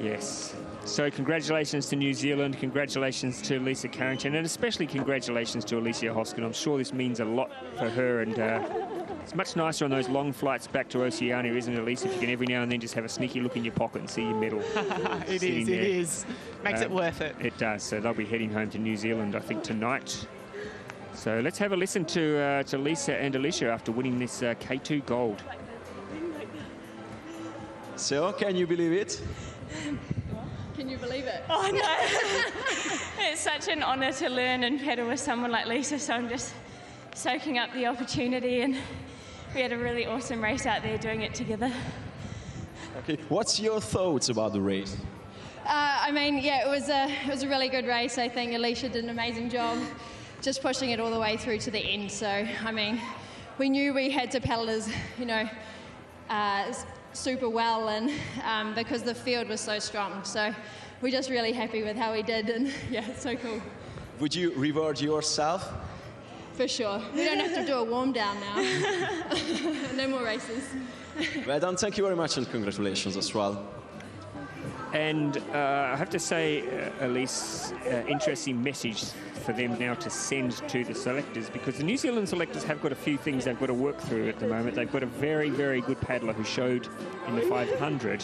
Yes. So congratulations to New Zealand, congratulations to Lisa Carrington, and especially congratulations to Alicia Hoskin. I'm sure this means a lot for her, and it's much nicer on those long flights back to Oceania, isn't it, Alicia, if you can every now and then just have a sneaky look in your pocket and see your medal. It is. Makes it worth it. It does. So they'll be heading home to New Zealand, I think, tonight. So let's have a listen to Lisa and Alicia after winning this K2 gold. So, can you believe it? Can you believe it? Oh, no. It's such an honour to learn and paddle with someone like Lisa, so I'm just soaking up the opportunity, and we had a really awesome race out there doing it together. Okay, what's your thoughts about the race? I mean, yeah, it was a really good race. I think Alicia did an amazing job just pushing it all the way through to the end. So, I mean, we knew we had to paddle as, super well, and because the field was so strong. So we're just really happy with how we did, and yeah, it's so cool. Would you reward yourself? For sure. We don't have to do a warm down now. No more races. Well done, thank you very much, and congratulations as well. And I have to say, Elise, interesting message for them now to send to the selectors, because the New Zealand selectors have got a few things they've got to work through at the moment. They've got a very, very good paddler who showed in the 500,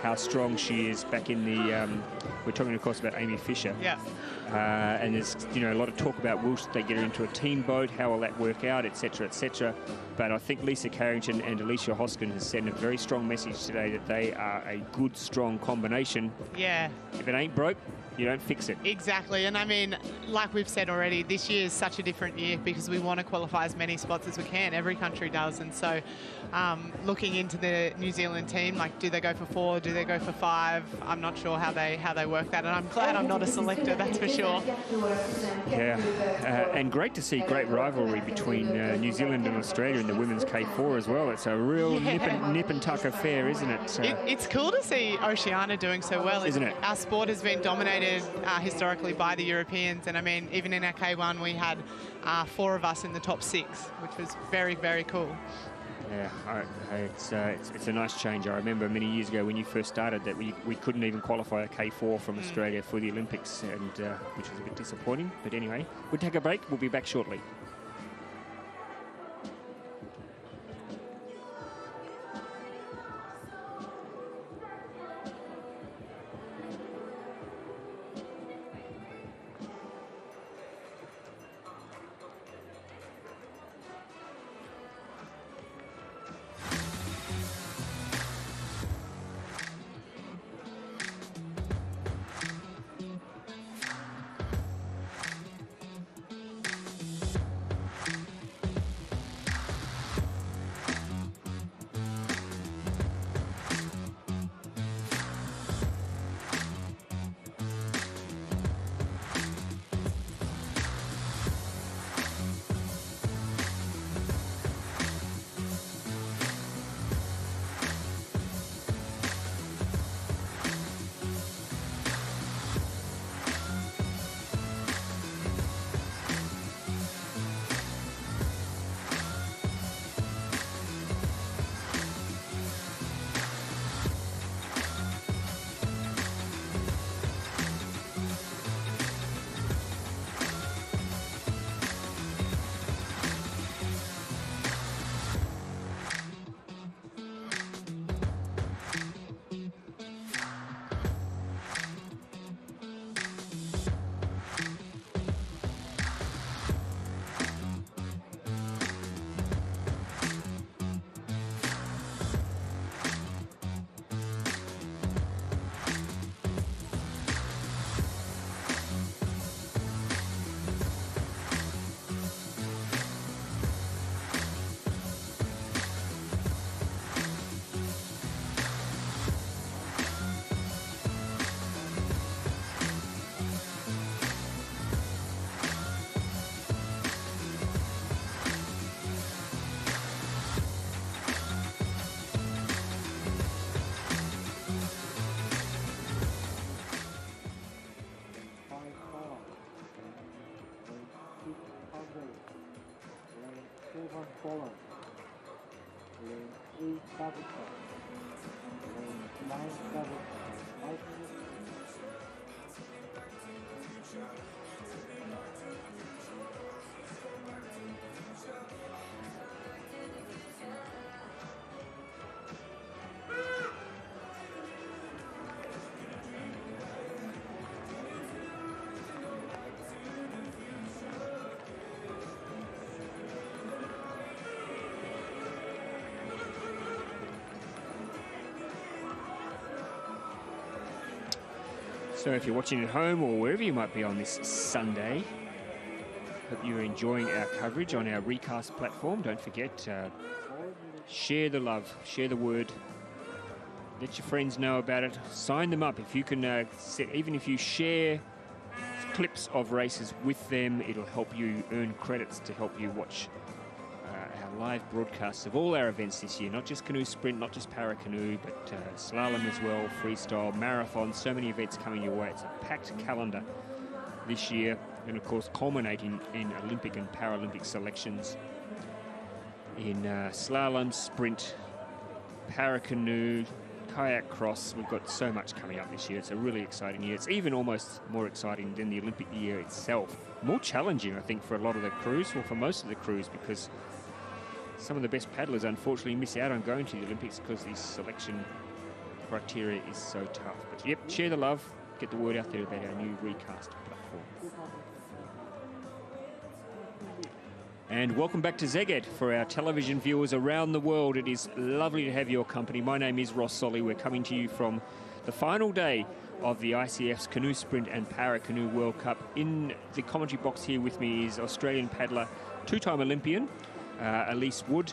how strong she is back in the... we're talking, of course, about Amy Fisher. Yeah. And there's, you know, a lot of talk about will they get her into a team boat, how will that work out, etc., etc. But I think Lisa Carrington and Alicia Hoskin has sent a very strong message today that they are a good, strong combination. Yeah. If it ain't broke, you don't fix it. Exactly. And I mean, like we've said already, this year is such a different year because we want to qualify as many spots as we can. Every country does. And so looking into the New Zealand team, like, do they go for 4? Do they go for 5? I'm not sure how they work that. And I'm glad I'm not a selector, that's for sure. Yeah. And great to see great rivalry between New Zealand and Australia in the women's K4 as well. It's a real nip and tuck affair, isn't it? It's cool to see Oceania doing so well. Isn't it? Our sport has been dominated historically by the Europeans, and I mean, even in our K1 we had 4 of us in the top 6, which was very, very cool. Yeah, it's a nice change. I remember many years ago when you first started that we couldn't even qualify a K4 from Australia for the Olympics, and which was a bit disappointing. But anyway, we'll take a break. We'll be back shortly. So if you're watching at home or wherever you might be on this Sunday, hope you're enjoying our coverage on our Recast platform. Don't forget, share the love, share the word, let your friends know about it, sign them up. If you can, even if you share clips of races with them, it'll help you earn credits to help you watch our live broadcasts of all our events this year, not just canoe sprint, not just Paracanoe, but slalom as well, freestyle, marathon, so many events coming your way. It's a packed calendar this year, and of course culminating in Olympic and Paralympic selections in slalom, sprint, Paracanoe, kayak cross. We've got so much coming up this year. It's a really exciting year. It's even almost more exciting than the Olympic year itself. More challenging, I think, for a lot of the crews, or for most of the crews, because some of the best paddlers unfortunately miss out on going to the Olympics because these selection criteria is so tough. But yep, share the love, get the word out there about our new recast platform. And welcome back to Szeged for our television viewers around the world. It is lovely to have your company. My name is Ross Solly. We're coming to you from the final day of the ICF's Canoe Sprint and Paracanoe World Cup. In the commentary box here with me is Australian paddler, two-time Olympian, Elise Wood,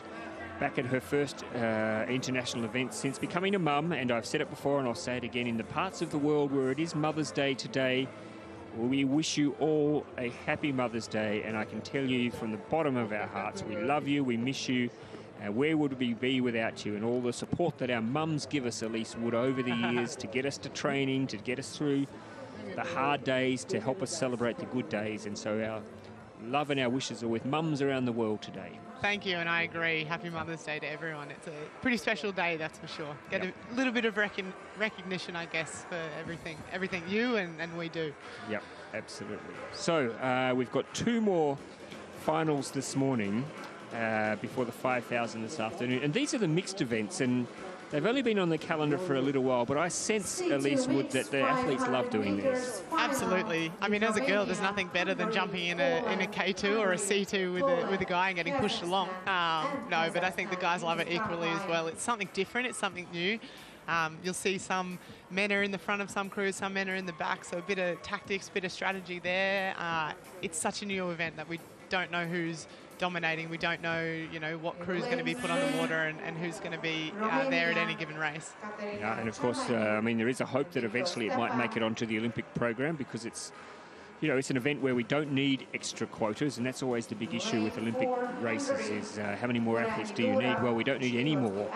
back at her first international event since becoming a mum. And I've said it before and I'll say it again, in the parts of the world where it is Mother's Day today, we wish you all a happy Mother's Day, and I can tell you from the bottom of our hearts, we love you, we miss you. Where would we be without you? And all the support that our mums give us, Elise Wood, over the years to get us to training, to get us through the hard days, to help us celebrate the good days. And so our love and our wishes are with mums around the world today. Thank you, and I agree. Happy Mother's Day to everyone. It's a pretty special day, that's for sure. Get a little bit of recognition, I guess, for everything you and we do. Yep, absolutely. So we've got two more finals this morning before the 5,000 this afternoon. And these are the mixed events, and they've only been on the calendar for a little while, but I sense, Elise Wood, that the athletes love doing these. Absolutely. I mean, as a girl, there's nothing better than jumping in a K2 or a C2 with a guy and getting pushed along. No, but I think the guys love it equally as well. It's something different. It's something new. You'll see some men are in the front of some crews, some men are in the back, so a bit of tactics, a bit of strategy there. It's such a new event that we don't know who's dominating. We don't know, what crew's going to be put on the water and who's going to be there at any given race. Yeah, and of course, there is a hope that eventually it might make it onto the Olympic program, because it's an event where we don't need extra quotas, and that's always the big issue with Olympic races is how many more athletes do you need? Well, we don't need any more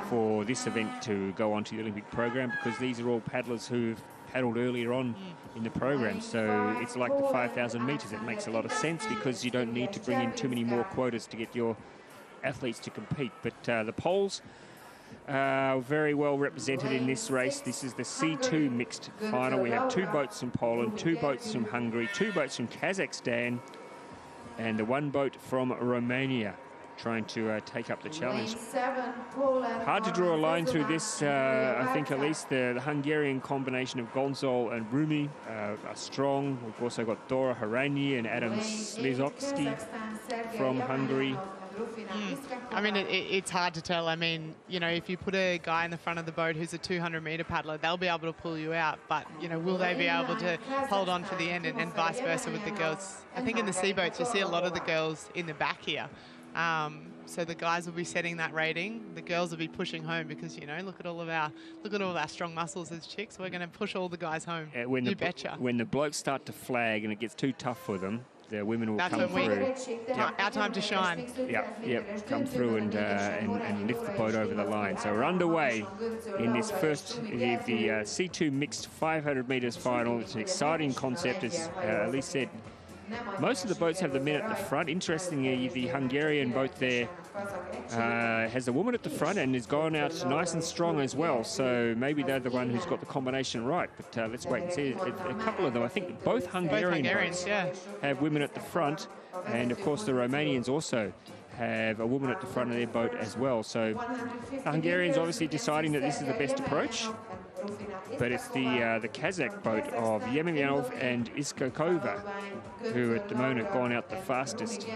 for this event to go onto the Olympic program, because these are all paddlers who've paddled earlier on in the program. So it's like the 5,000 metres. It makes a lot of sense because you don't need to bring in too many more quotas to get your athletes to compete. But the Poles are very well represented in this race. This is the C2 mixed final. We have two boats from Poland, two boats from Hungary, two boats from Kazakhstan, and the one boat from Romania trying to take up the challenge. Hard to draw a line through this. I think at least the Hungarian combination of Gonzol and Rumi are strong. We've also got Dora Haranyi and Adam Slizowski from Hungary. I mean, it's hard to tell. I mean, if you put a guy in the front of the boat who's a 200-metre paddler, they'll be able to pull you out. But, will they be able to hold on for the end, and vice versa with the girls? I think in the sea boats, you see a lot of the girls in the back here. So the guys will be setting that rating. The girls will be pushing home because, look at all of our strong muscles as chicks. We're going to push all the guys home. You betcha. When the blokes start to flag and it gets too tough for them, the women will come through. Our time to shine. Yep, come through and lift the boat over the line. So we're underway in this first of the C2 mixed 500 metres final. It's an exciting concept, as Elise said. Most of the boats have the men at the front. Interestingly, the Hungarian boat there has a woman at the front and has gone out nice and strong as well. So maybe they're the one who's got the combination right. But let's wait and see. A couple of them, I think both Hungarian boats have women at the front. And, of course, the Romanians also have a woman at the front of their boat as well. So the Hungarians obviously deciding that this is the best approach. But it's the Kazakh boat of Yemelyanov and Iskakova who at the moment have gone out the fastest.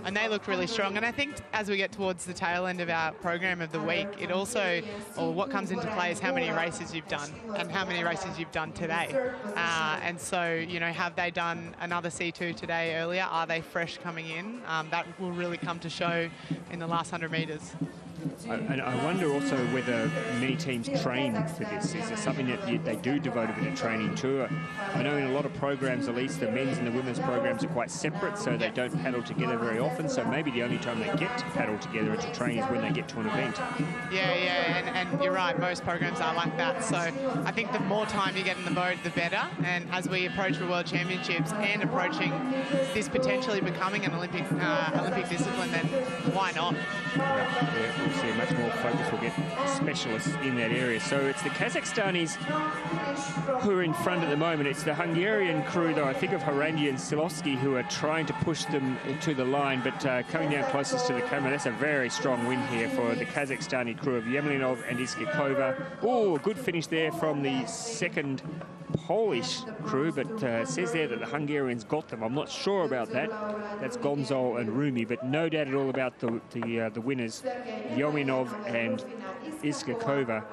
And they look really strong. And I think as we get towards the tail end of our program of the week, it also, or what comes into play is how many races you've done and how many races you've done today. And so, have they done another C2 today earlier? Are they fresh coming in? That will really come to show in the last 100 metres. And I wonder also whether many teams train for this. Is it something that they do devote a bit of training to? I know in a lot of programs, at least the men's and the women's programs are quite separate, so they don't paddle together very often. So maybe the only time they get to paddle together to train is when they get to an event. And you're right, most programs are like that. So I think the more time you get in the boat, the better. And as we approach the World Championships and approaching this potentially becoming an Olympic discipline, then why not? obviously a much more focus. We'll get specialists in that area. So it's the Kazakhstanis who are in front at the moment. It's the Hungarian crew, though, I think of Harandi and Silovsky, who are trying to push them to the line, but coming down closest to the camera, that's a very strong win here for the Kazakhstani crew of Yemelinov and Iskakova. Oh, good finish there from the second Polish crew, but it says there that the Hungarians got them. I'm not sure about that. That's Gonzal and Rumi, but no doubt at all about the winners, Yemelinov and Iskakova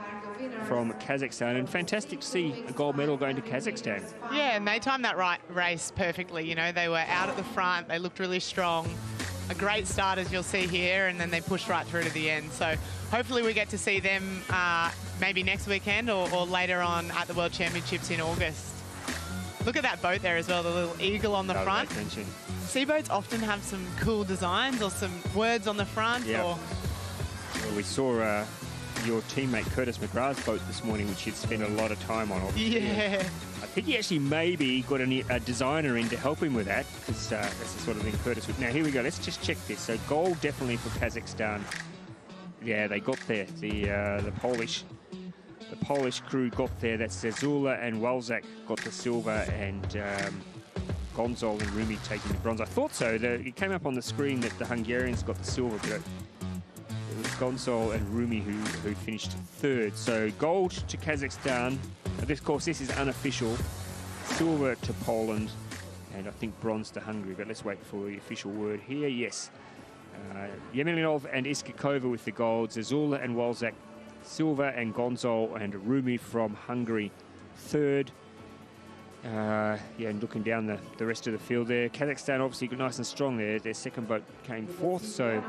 from Kazakhstan. And fantastic to see a gold medal going to Kazakhstan. Yeah, and they timed that race perfectly. You know, they were out at the front, they looked really strong. A great start, as you'll see here, and then they pushed right through to the end. So hopefully we get to see them maybe next weekend or later on at the World Championships in August. Look at that boat there as well, the little eagle on the front. Seaboats often have some cool designs or some words on the front. Yeah. Or well, we saw your teammate Curtis McGrath's boat this morning, which he'd spent a lot of time on. Obviously. Yeah. I think he actually maybe got a designer in to help him with that, because that's the sort of thing Curtis would. Now, here we go. Let's just check this. So gold definitely for Kazakhstan. Yeah, they got there. The Polish crew got there. That's Zazula and Walzak got the silver, and Gonzal and Rumi taking the bronze. I thought so. It came up on the screen that the Hungarians got the silver, but it was Gonzal and Rumi who finished third. So gold to Kazakhstan. Of course, this is unofficial. Silver to Poland, and I think bronze to Hungary. But let's wait for the official word here. Yes. Yemelinov and Iskakova with the gold. Zazula and Walzak silver, and Gonzal and Rumi from Hungary third. Yeah, and looking down the rest of the field there, Kazakhstan obviously got nice and strong there. Their second boat came fourth, so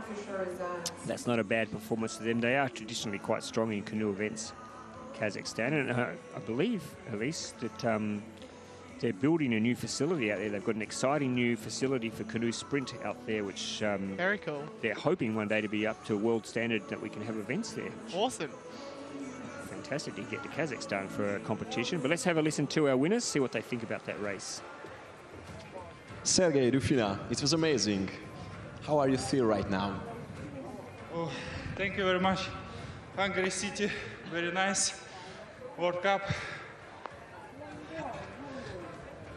that's not a bad performance for them. They are traditionally quite strong in canoe events, Kazakhstan, and I believe at least that they're building a new facility out there. They've got an exciting new facility for canoe sprint out there, which very cool. They're hoping one day to be up to world standard, that we can have events there. Awesome. Fantastic to get to Kazakhstan for a competition. But let's have a listen to our winners, see what they think about that race. Sergei, Rufina, it was amazing. How are you feel right now? Oh, thank you very much. Hungary City, very nice. World Cup.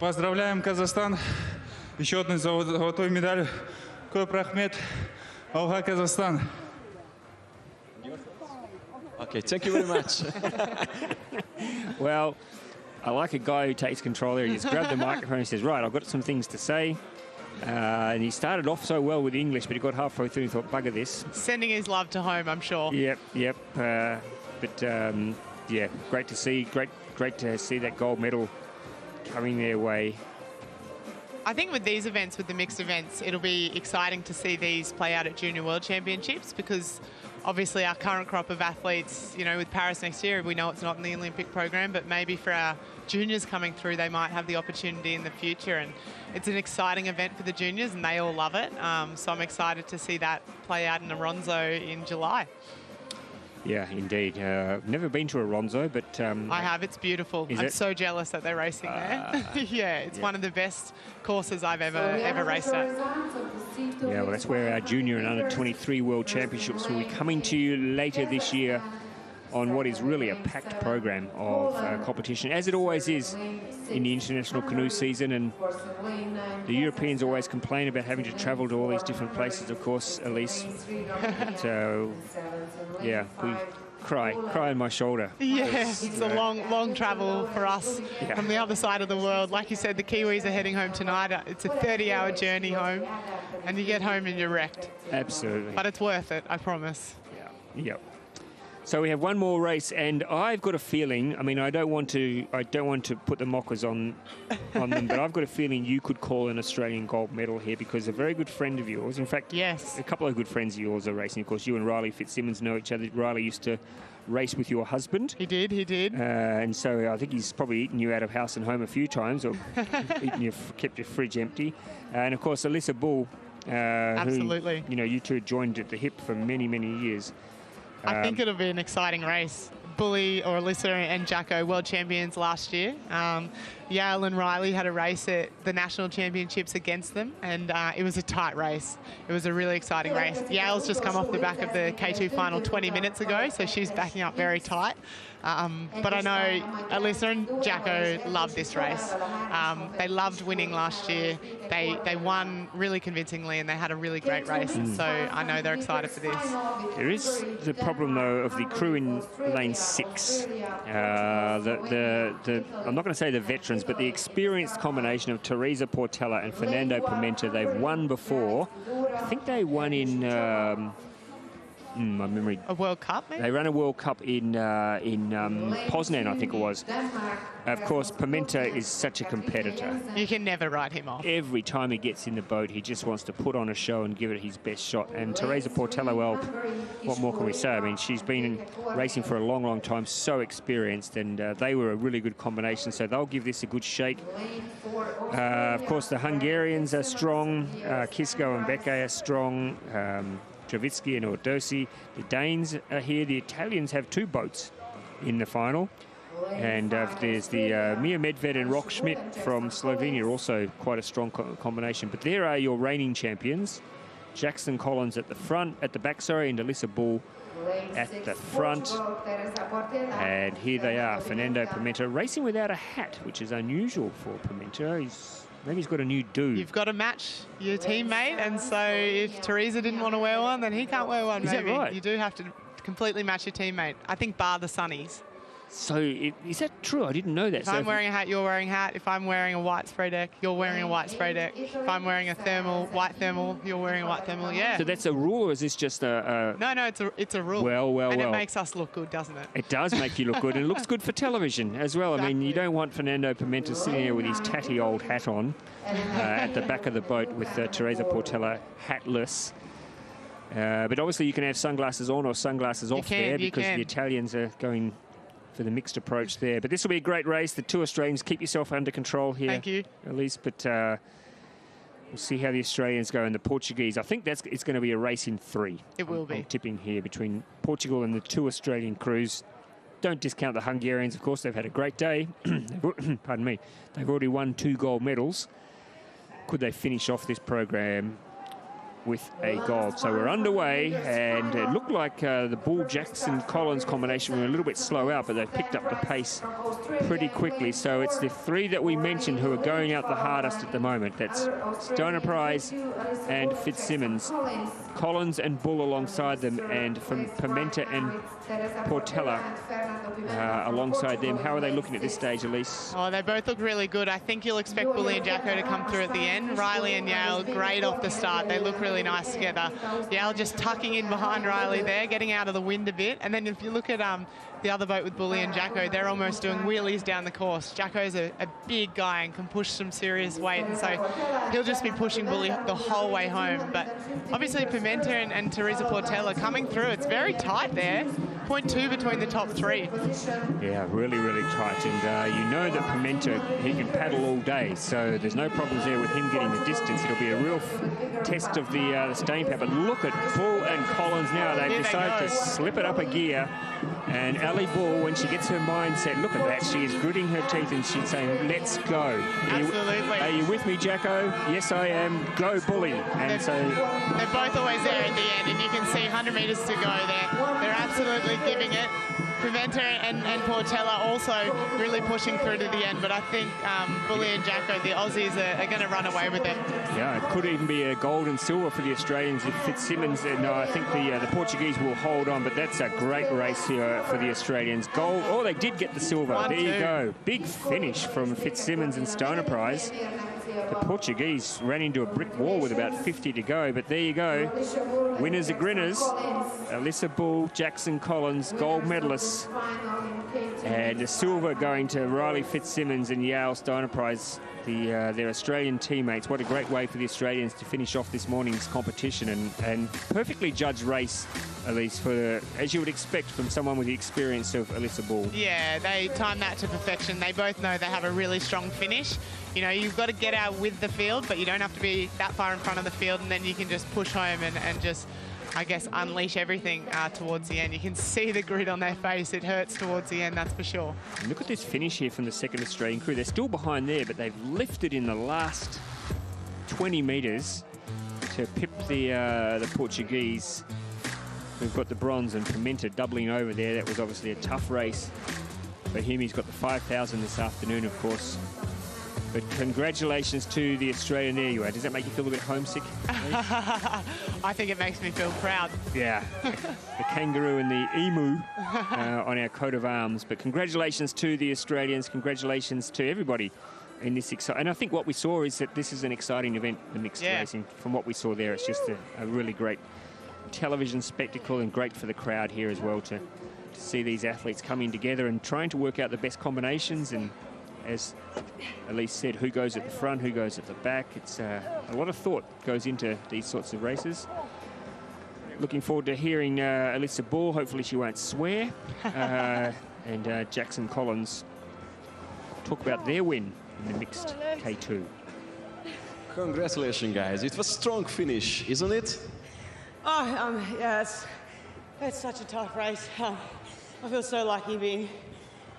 Поздравляем Казахстан. Еще одной золотой медалью. Көп рахмет. Алга Казахстан. Okay, thank you very much. Well, I like a guy who takes control there. He just grabbed the microphone and says, right, I've got some things to say. And he started off so well with English, but he got halfway through and thought, bugger this. Sending his love to home, I'm sure. Yep. Yeah, great to see. Great to see that gold medal coming their way. I think with these events, with the mixed events, it'll be exciting to see these play out at Junior World Championships, because obviously our current crop of athletes, you know, with Paris next year, we know it's not in the Olympic program, but maybe for our juniors coming through, they might have the opportunity in the future. And it's an exciting event for the juniors, and they all love it. So I'm excited to see that play out in Aronzo in July. Yeah, indeed. Never been to Aronzo, but... I have. It's beautiful. I'm so jealous that they're racing there. Yeah, it's one of the best courses I've ever raced at. Yeah, well, that's where our junior and under 23 World Championships will be coming to you later this year on what is really a packed program of competition, as it always is in the international canoe season. And the Europeans always complain about having to travel to all these different places, of course, Elise. But, yeah, we cry on my shoulder. Yeah, it's a long travel for us from the other side of the world. Like you said, the Kiwis are heading home tonight. It's a 30-hour journey home, and you get home and you're wrecked. Absolutely. But it's worth it, I promise. Yeah. Yep. So we have one more race, and I've got a feeling, I mean, I don't want to put the mockers on them, but I've got a feeling you could call an Australian gold medal here, because a very good friend of yours, in fact, yes, a couple of good friends of yours are racing. Of course, you and Riley Fitzsimmons know each other. Riley used to race with your husband. He did. And so I think he's probably eaten you out of house and home a few times, or kept your fridge empty. And of course, Alyssa Bull, absolutely, who, you know, you two joined at the hip for many, many years. I think it'll be an exciting race. Bully or Alyssa and Jacko, world champions last year. Yale and Riley had a race at the national championships against them, and it was a tight race. It was a really exciting race. Yale's just come off the back of the K2 final 20 minutes ago, so she's backing up very tight. But I know Alyssa and Jacko loved this race. They loved winning last year. They won really convincingly, and they had a really great race. So I know they're excited for this. There is the problem, though, of the crew in lane 6. I'm not going to say the veterans, but the experienced combination of Teresa Portela and Fernando Pimenta. They've won before. I think they won in... my memory. A World Cup, maybe? They ran a World Cup in Poznan, I think it was. Of course, Pimenta is such a competitor. You can never write him off. Every time he gets in the boat, he just wants to put on a show and give it his best shot. And Teresa Portela, well, what more can we say? I mean, she's been racing for a long, long time, so experienced, and they were a really good combination, so they'll give this a good shake. Of course, the Hungarians are strong. Kisko and Becke are strong. Travitsky and Ordosi. The Danes are here. The Italians have 2 boats in the final. And there's the Mia Medved and Rock Schmidt from Slovenia, also quite a strong combination. But there are your reigning champions. Jackson Collins at the back, and Alyssa Bull at the front. And here they are, Fernando Pimenta racing without a hat, which is unusual for Pimenta. Maybe he's got a new do. You've got to match your teammate, and so if Teresa didn't want to wear one, then he can't wear one. Is maybe. that right? You do have to completely match your teammate. I think bar the sunnies. So is that true? I didn't know that. If I'm wearing a hat, you're wearing a hat. If I'm wearing a white spray deck, you're wearing a white spray deck. If I'm wearing a white thermal, you're wearing a white thermal. Yeah. So that's a rule, or is this just a... No, it's a rule. Well. And it makes us look good, doesn't it? It does make you look good, and it looks good for television as well. Exactly. I mean, you don't want Fernando Pimenta sitting there with his tatty old hat on at the back of the boat with Teresa Portela hatless. But obviously you can have sunglasses on or sunglasses off there, because the Italians are going for the mixed approach there. But this will be a great race. The 2 Australians, keep yourself under control here. Thank you. Elise, but we'll see how the Australians go and the Portuguese. I think it's going to be a race in 3. It will be. I'm tipping here between Portugal and the 2 Australian crews. Don't discount the Hungarians, of course. They've had a great day. Pardon me. They've already won 2 gold medals. Could they finish off this program with a gold? So we're underway, and it looked like the Bull-Jackson-Collins combination were a little bit slow out, but they've picked up the pace pretty quickly. So it's the 3 that we mentioned who are going out the hardest at the moment. That's Stoner Prize and Fitzsimmons. Collins and Bull alongside them, and from Pimenta and Portela alongside them. How are they looking at this stage, Elise? Oh, they both look really good. I think you'll expect Bully and Jacko to come through at the end. Riley and Yale, great off the start. They look really nice together. Yale just tucking in behind Riley there, getting out of the wind a bit. And then if you look at the other boat with Bully and Jacko, they're almost doing wheelies down the course. Jacko's a big guy and can push some serious weight, and so he'll just be pushing Bully the whole way home. But obviously Pimenta and Teresa Portela coming through. It's very tight there. 0.2 between the top 3. Yeah, really, really tight. And you know that Pimenta, he can paddle all day, so there's no problems there with him getting the distance. It'll be a real test of the staying power. But look at Bull and Collins now. They've decided to slip it up a gear. And Ali Bull, when she gets her mindset, look at that. She is gritting her teeth and she's saying, let's go. Absolutely. Are you with me, Jacko? Yes, I am. Go, Bully. And they're both always there at the end, and you can see 100 metres to go there. They're absolutely giving it. Pimenta and Portela also really pushing through to the end, but I think Bully and Jacko, the Aussies, are going to run away with it. Yeah, it could even be a gold and silver for the Australians if Fitzsimmons. No, I think the Portuguese will hold on, but that's a great race here for the Australians. Gold. Oh, they did get the silver. There you go. Big finish from Fitzsimmons and Stoner Prize. The Portuguese ran into a brick wall with about 50 to go, but there you go. Winners are grinners. Alyssa Bull, Jackson Collins, gold medalists. And the silver going to Riley Fitzsimmons and Yale Stoner Prize, their Australian teammates. What a great way for the Australians to finish off this morning's competition, and perfectly judged race, at least, as you would expect from someone with the experience of Alyssa Bull. Yeah, they time that to perfection. They both know they have a really strong finish. You know, you've got to get out with the field, but you don't have to be that far in front of the field, and then you can just push home and just I guess, unleash everything towards the end. You can see the grit on their face. It hurts towards the end, that's for sure. And look at this finish here from the second Australian crew. They're still behind there, but they've lifted in the last 20 metres to pip the Portuguese. We've got the bronze and Pimenta doubling over there. That was obviously a tough race for him. He's got the 5,000 this afternoon, of course. But congratulations to the Australian. There you are. Does that make you feel a bit homesick? I think it makes me feel proud. Yeah. The kangaroo and the emu on our coat of arms. But congratulations to the Australians. Congratulations to everybody in this exciting. And I think what we saw is that this is an exciting event, the mixed racing. From what we saw there, it's just a really great television spectacle, and great for the crowd here as well to see these athletes coming together and trying to work out the best combinations. And as Elise said, who goes at the front, who goes at the back. It's a lot of thought goes into these sorts of races. Looking forward to hearing Alyssa Ball. Hopefully she won't swear. And Jackson Collins talk about their win in the mixed K2. Congratulations, guys. It was a strong finish, isn't it? Oh, yeah, it's such a tough race. I feel so lucky being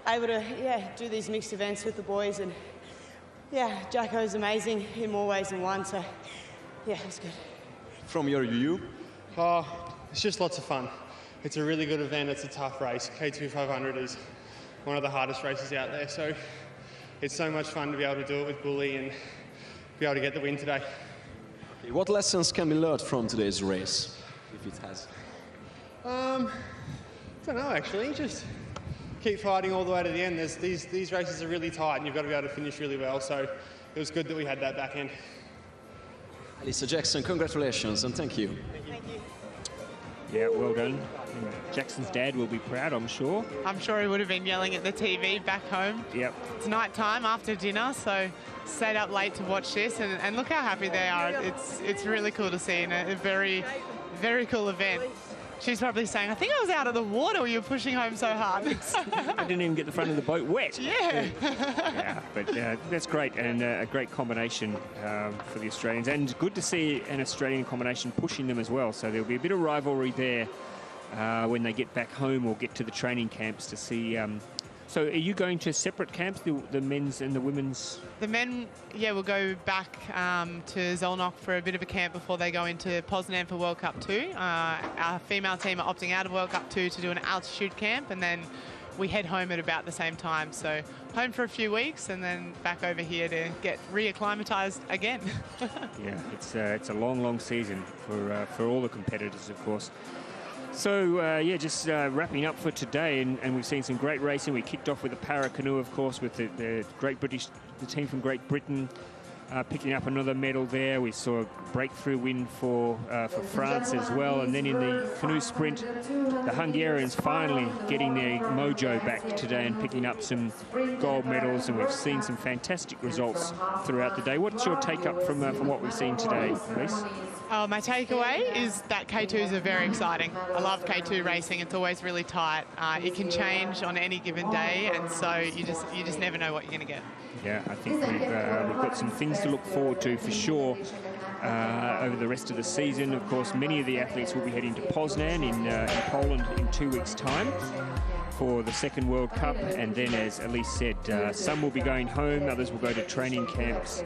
able to, do these mixed events with the boys. And, Jacko's amazing in more ways than one, so, it's good. From your view? Oh, it's just lots of fun. It's a really good event. It's a tough race. K2 500 is one of the hardest races out there, so it's so much fun to be able to do it with Bully and be able to get the win today. What lessons can be learned from today's race, if it has? I don't know, actually. Just keep fighting all the way to the end. These races are really tight, and you've got to be able to finish really well. So it was good that we had that back end. Alyssa Jackson, congratulations and thank you. Thank you. Yeah, well done. And Jackson's dad will be proud, I'm sure. I'm sure he would have been yelling at the TV back home. Yep. It's night time after dinner, so stayed up late to watch this, and look how happy they are. It's really cool to see, and a very, very cool event. She's probably saying, I think I was out of the water when you were pushing home so hard. I didn't even get the front of the boat wet. Yeah. But that's great, and a great combination for the Australians. And good to see an Australian combination pushing them as well. So there'll be a bit of rivalry there when they get back home or get to the training camps to see. So are you going to separate camps, the men's and the women's? The men, will go back to Zolnok for a bit of a camp before they go into Poznan for World Cup 2. Our female team are opting out of World Cup 2 to do an altitude camp, and then we head home at about the same time. So home for a few weeks and then back over here to get reacclimatized again. Yeah, it's a long, long season for all the competitors, of course. So, just wrapping up for today, and we've seen some great racing. We kicked off with the Paracanoe, of course, with the team from Great Britain picking up another medal there. We saw a breakthrough win for France as well. And then in the canoe sprint, the Hungarians finally getting their mojo back today and picking up some gold medals. And we've seen some fantastic results throughout the day. What's your take-up from what we've seen today, Elise? My takeaway is that K2s are very exciting. I love K2 racing. It's always really tight. It can change on any given day, and so you just never know what you're going to get. Yeah, I think we've got some things to look forward to for sure over the rest of the season. Of course, many of the athletes will be heading to Poznan in Poland in 2 weeks' time for the second World Cup, and then, as Elise said, some will be going home, others will go to training camps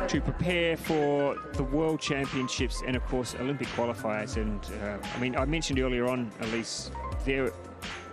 to prepare for the World Championships and, of course, Olympic qualifiers. And, I mentioned earlier on, Elise, they're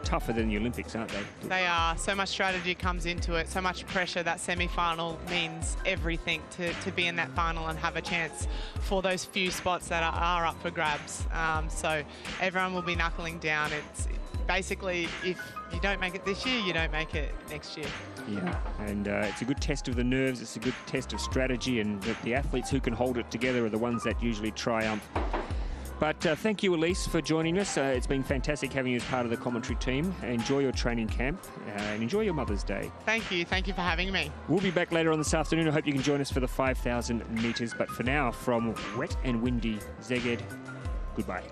tougher than the Olympics, aren't they? They are. So much strategy comes into it, so much pressure. That semi-final means everything to be in that final and have a chance for those few spots that are up for grabs. So everyone will be knuckling down. It's basically, if you don't make it this year, you don't make it next year. Yeah, and it's a good test of the nerves, it's a good test of strategy, and the athletes who can hold it together are the ones that usually triumph. But thank you, Elise, for joining us. It's been fantastic having you as part of the commentary team. Enjoy your training camp and enjoy your Mother's Day. Thank you. Thank you for having me. We'll be back later on this afternoon. I hope you can join us for the 5,000 metres. But for now, from wet and windy Szeged, goodbye.